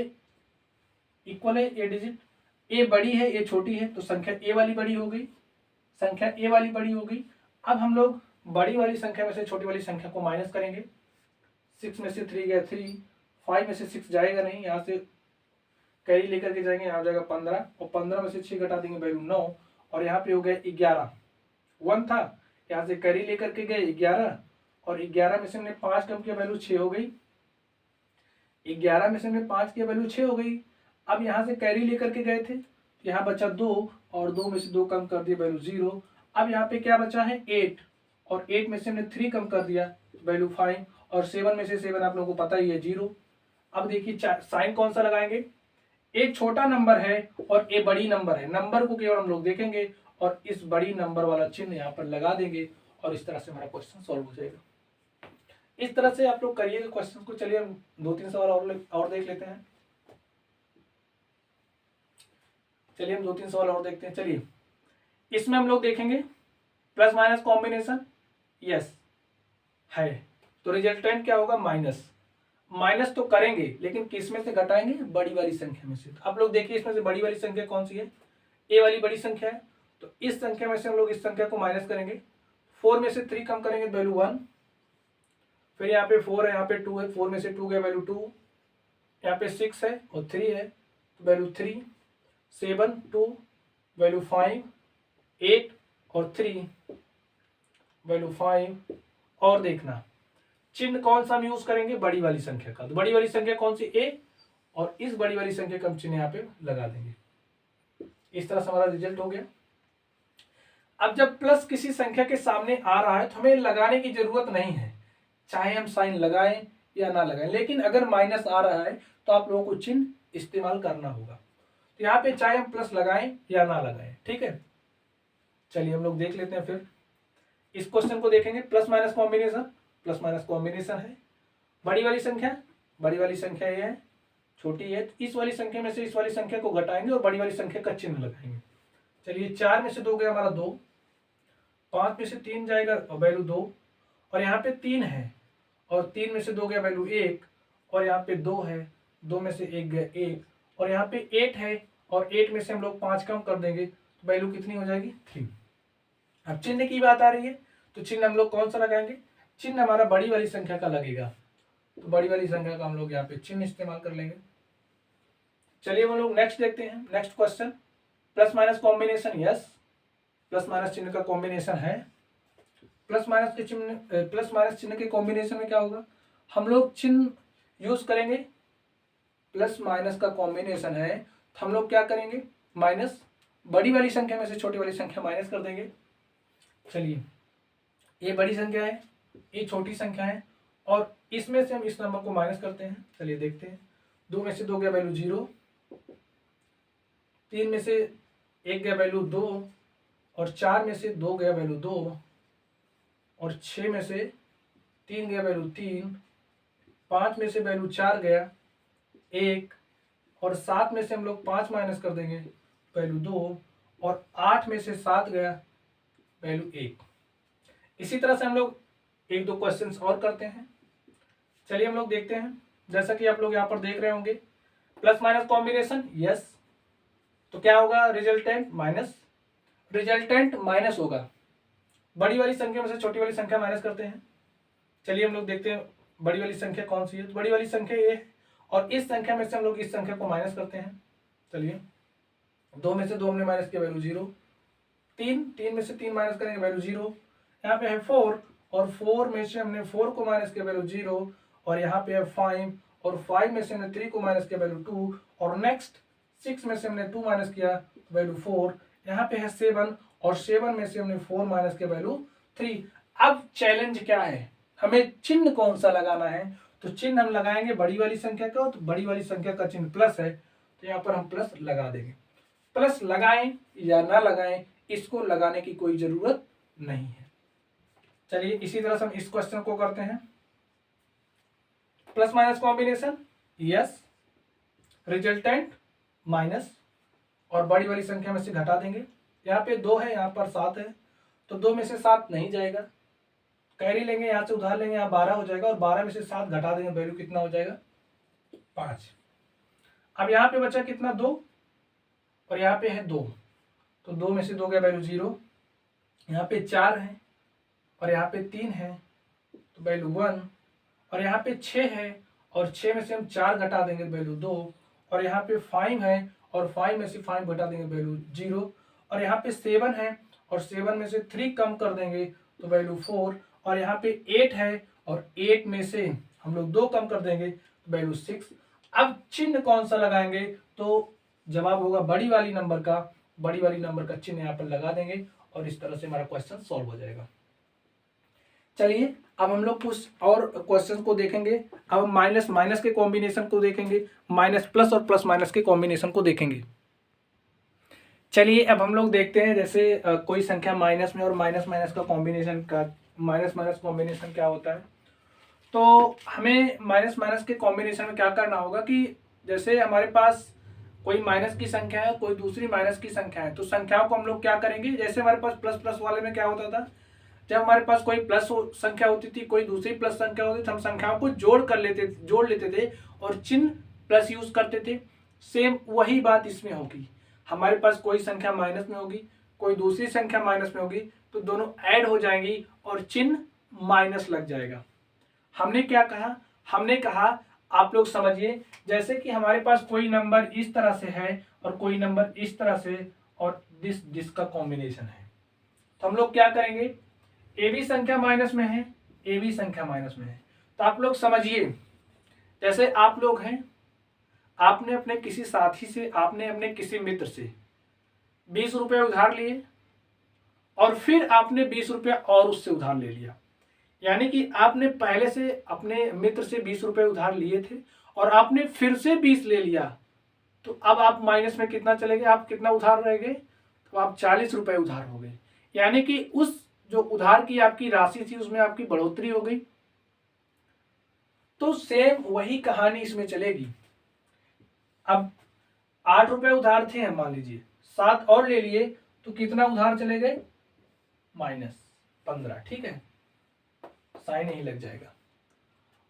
S1: इक्वल है ए डिजिट, ए बड़ी है ए छोटी है, तो संख्या ए वाली बड़ी हो गई, संख्या ए वाली बड़ी हो गई। अब हम लोग बड़ी वाली संख्या में से छोटी वाली संख्या को माइनस करेंगे। 6 में से 3 गया 3, 5 में से 6 जाएगा नहीं, यहाँ से कैरी लेकर के जाएंगे, यहाँ हो जाएगा 15, और 15 में से 6 घटा देंगे वैल्यू 9, और यहाँ पे हो गया 11, 1 था, यहाँ से कैरी लेकर के गए 11, और 11 में से हमने 5 कम किया, वैल्यू 6 हो गई। 11 में से हमने 5 किया, वैल्यू 6 हो गई। अब यहाँ से कैरी लेकर के गए थे, यहाँ बचा 2 और 2 में से 2 कम कर दिया, वैल्यू 0। अब यहाँ पे क्या बचा है 8 और 8 में से हमने 3 कम कर दिया, वैल्यू 5 और 7 में से 7 आप लोगों को पता ही है 0। अब देखिए साइन कौन सा लगाएंगे, एक छोटा नंबर है और एक बड़ी नंबर है, नंबर को केवल हम लोग देखेंगे और इस बड़ी नंबर वाला चिन्ह यहाँ पर लगा देंगे और इस तरह से हमारा क्वेश्चन सॉल्व हो जाएगा। इस तरह से आप लोग करिएगा क्वेश्चन को। चलिए हम 2-3 सवाल और देख लेते हैं। चलिए हम 2-3 सवाल और देखते हैं। चलिए इसमें हम लोग देखेंगे प्लस माइनस कॉम्बिनेशन, यस है, तो रिजल्टेंट क्या होगा माइनस। माइनस तो करेंगे लेकिन किस में से घटाएंगे, बड़ी वाली संख्या में से। आप लोग देखिए इसमें से बड़ी वाली संख्या कौन सी है, ए वाली बड़ी संख्या है, तो इस संख्या में से हम लोग इस संख्या को माइनस करेंगे। 4 में से 3 कम करेंगे, वैल्यू 1। फिर यहाँ पे 4 है, यहाँ पे 2 है, 4 में से 2 गया, वैल्यू 2। यहाँ पे 6 है और 3 है, तो वैल्यू 3। 7, 2, वैल्यू 5, 8 और 3, वैल्यू 5। और देखना चिन्ह कौन सा हम यूज करेंगे, बड़ी वाली संख्या का। तो बड़ी वाली संख्या कौन सी, ए, और इस बड़ी वाली संख्या का हम चिन्ह यहाँ पे लगा देंगे। इस तरह से हमारा रिजल्ट हो गया। अब जब प्लस किसी संख्या के सामने आ रहा है तो हमें लगाने की जरूरत नहीं है, चाहे हम साइन लगाएं या ना लगाएं। लेकिन अगर माइनस आ रहा है तो आप लोगों को चिन्ह इस्तेमाल करना होगा। तो यहाँ पे चाहे हम प्लस लगाएं या ना लगाएं, ठीक है। चलिए हम लोग देख लेते हैं। फिर इस क्वेश्चन को देखेंगे, plus minus combination. Plus minus combination है, बड़ी वाली संख्या ये है, छोटी है, तो इस वाली संख्या में से इस वाली संख्या को घटाएंगे और बड़ी वाली संख्या का चिन्ह लगाएंगे। चलिए 4 में से 2 गया हमारा 2, 5 में से 3 जाएगा और वैल्यू 2, और यहाँ पे 3 है और 3 में से 2 गया, वैल्यू 1, और यहाँ पे 2 है, 2 में से 1 गया 1, और यहाँ पे 8 है और 8 में से हम लोग 5 कम कर देंगे तो वैल्यू कितनी हो जाएगी 3। अब चिन्ह की बात आ रही है तो चिन्ह हम लोग कौन सा लगाएंगे, चिन्ह हमारा बड़ी वाली संख्या का लगेगा, तो बड़ी वाली संख्या का हम लोग यहाँ पे चिन्ह इस्तेमाल कर लेंगे। चलिए हम लोग नेक्स्ट देखते हैं। Next question, plus minus combination, yes plus minus चिन्ह का कॉम्बिनेशन है। प्लस माइनस चिन्ह के कॉम्बिनेशन में क्या होगा, हम लोग चिन्ह यूज करेंगे। प्लस माइनस का कॉम्बिनेशन है तो हम लोग क्या करेंगे, माइनस, बड़ी वाली संख्या में से छोटी वाली संख्या माइनस कर देंगे। चलिए ये बड़ी संख्या है, ये छोटी संख्या है, और इसमें से हम इस नंबर को माइनस करते हैं। चलिए देखते हैं, 2 में से 2 गया, वैल्यू 0, 3 में से 1 गया, वैल्यू 2, और 4 में से 2 गया, वैल्यू 2, और 6 में से 3 गया, वैल्यू 3, 5 में से वैल्यू 4 गया 1, और 7 में से हम लोग 5 माइनस कर देंगे, वैल्यू 2, और 8 में से 7 गया, वैल्यू 1। इसी तरह से हम लोग 1-2 क्वेश्चंस और करते हैं। चलिए हम लोग देखते हैं, जैसा कि आप लोग यहाँ पर देख रहे होंगे, प्लस माइनस कॉम्बिनेशन, यस, तो क्या होगा, रिजल्टेंट माइनस, रिजल्टेंट माइनस होगा। बड़ी वाली संख्या में से छोटी वाली संख्या माइनस करते हैं। चलिए हम लोग देखते हैं बड़ी वाली संख्या कौन सी है, तो बड़ी वाली संख्या ये है, और इस संख्या में से हम लोग इस संख्या को माइनस करते हैं। चलिए 2 में से 2 हमने माइनस किया, वैल्यू 0, 3 में से 3 माइनस करेंगे, वैल्यू 0, यहाँ पे है 4, और 4 में से हमने 4 को माइनस किया, वैल्यू 0, और यहाँ पे है 5, और 5 में से हमने 3 को माइनस किया, वैल्यू 2, और नेक्स्ट 6 में से हमने 2 माइनस किया, वैल्यू 4, यहाँ पे है 7, और 7 में से हमने 4 माइनस किया, वैल्यू 3। अब चैलेंज क्या है, हमें चिन्ह कौन सा लगाना है, तो चिन्ह हम लगाएंगे बड़ी वाली संख्या का, तो बड़ी वाली संख्या का चिन्ह प्लस है, तो यहाँ पर हम प्लस लगा देंगे। प्लस लगाएं या ना लगाएं, इसको लगाने की कोई जरूरत नहीं है। चलिए इसी तरह से हम इस क्वेश्चन को करते हैं, plus minus combination, yes, resultant minus, और बड़ी वाली संख्या में से घटा देंगे। यहाँ पे 2 है, यहाँ पर 7 है, तो 2 में से 7 नहीं जाएगा, कैरी लेंगे, यहाँ से उधार लेंगे, यहाँ 12 हो जाएगा, और 12 में से 7 घटा देंगे, वैल्यू कितना हो जाएगा 5। अब यहाँ पे बचा कितना, 2, और यहाँ पे है 2, तो 2 में से 2 गया, वैल्यू 0, यहाँ पे 4 है, और यहाँ पे 3 है, तो वैल्यू 1, और यहाँ पे 6 है, और 6 में से हम 4 घटा देंगे, वैल्यू 2, और यहाँ पे 5 है, और 5 में से 5 घटा देंगे, वैल्यू 0, और यहाँ पे 7 है, और 7 में से 3 कम कर देंगे तो वैल्यू 4, और यहाँ पे 8 है और 8 में से हम लोग 2 कम कर देंगे तो वैल्यू 6। अब चिन्ह कौन सा लगाएंगे, तो जवाब होगा बड़ी वाली नंबर का, बड़ी वाली नंबर का चिन्ह यहाँ पर लगा देंगे और इस तरह से हमारा क्वेश्चन सॉल्व हो जाएगा। चलिए अब हम लोग कुछ और क्वेश्चन को देखेंगे। अब माइनस माइनस के कॉम्बिनेशन को देखेंगे, माइनस प्लस और प्लस माइनस के कॉम्बिनेशन को देखेंगे। चलिए अब हम लोग देखते हैं, जैसे कोई संख्या माइनस में और माइनस माइनस का कॉम्बिनेशन का, माइनस माइनस कॉम्बिनेशन क्या होता है। तो हमें माइनस माइनस के कॉम्बिनेशन में क्या करना होगा कि जैसे हमारे पास कोई माइनस की संख्या है, कोई दूसरी माइनस की संख्या है, तो संख्याओं को हम लोग क्या करेंगे, जैसे हमारे पास प्लस प्लस वाले में क्या होता था, जब हमारे पास कोई प्लस संख्या होती थी, कोई दूसरी प्लस संख्या होती थी, हम संख्याओं को जोड़ लेते थे और चिन्ह प्लस यूज करते थे। सेम वही बात इसमें होगी, हमारे पास कोई संख्या माइनस में होगी, कोई दूसरी संख्या माइनस में होगी, तो दोनों ऐड हो जाएंगी और चिन्ह माइनस लग जाएगा। हमने क्या कहा, हमने कहा आप लोग समझिए, जैसे कि हमारे पास कोई नंबर इस तरह से है और कोई नंबर इस तरह से और जिसका कॉम्बिनेशन है, तो हम लोग क्या करेंगे, ए भी संख्या माइनस में है, ए भी संख्या माइनस में है, तो आप लोग समझिए, जैसे आप लोग हैं, आपने अपने किसी साथी से, आपने अपने किसी मित्र से 20 रुपये उधार लिए और फिर आपने 20 रुपया और उससे उधार ले लिया, यानी कि आपने पहले से अपने मित्र से 20 रुपये उधार लिए थे और आपने फिर से 20 ले लिया, तो अब आप माइनस में कितना चले गए, आप कितना उधार रह गए, तो आप 40 रुपये उधार हो गए, यानी कि उस जो उधार की आपकी राशि थी उसमें आपकी बढ़ोतरी हो गई। तो सेम वही कहानी इसमें चलेगी। अब 8 रुपये उधार थे, हम मान लीजिए 7 और ले लिए, तो कितना उधार चले गए, -15, ठीक है, साइन यही लग जाएगा।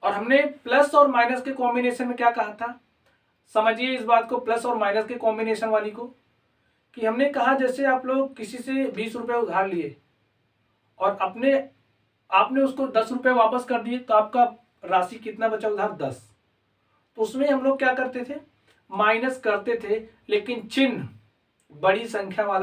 S1: और हमने प्लस और माइनस के कॉम्बिनेशन में क्या कहा था, समझिए इस बात को, प्लस और माइनस के कॉम्बिनेशन वाली को, कि हमने कहा जैसे आप लोग किसी से 20 रुपये उधार लिए और आपने उसको 10 रुपये वापस कर दिए, तो आपका राशि कितना बचा उधार, 10। तो उसमें हम लोग क्या करते थे, माइनस करते थे, लेकिन चिन्ह बड़ी संख्या वाला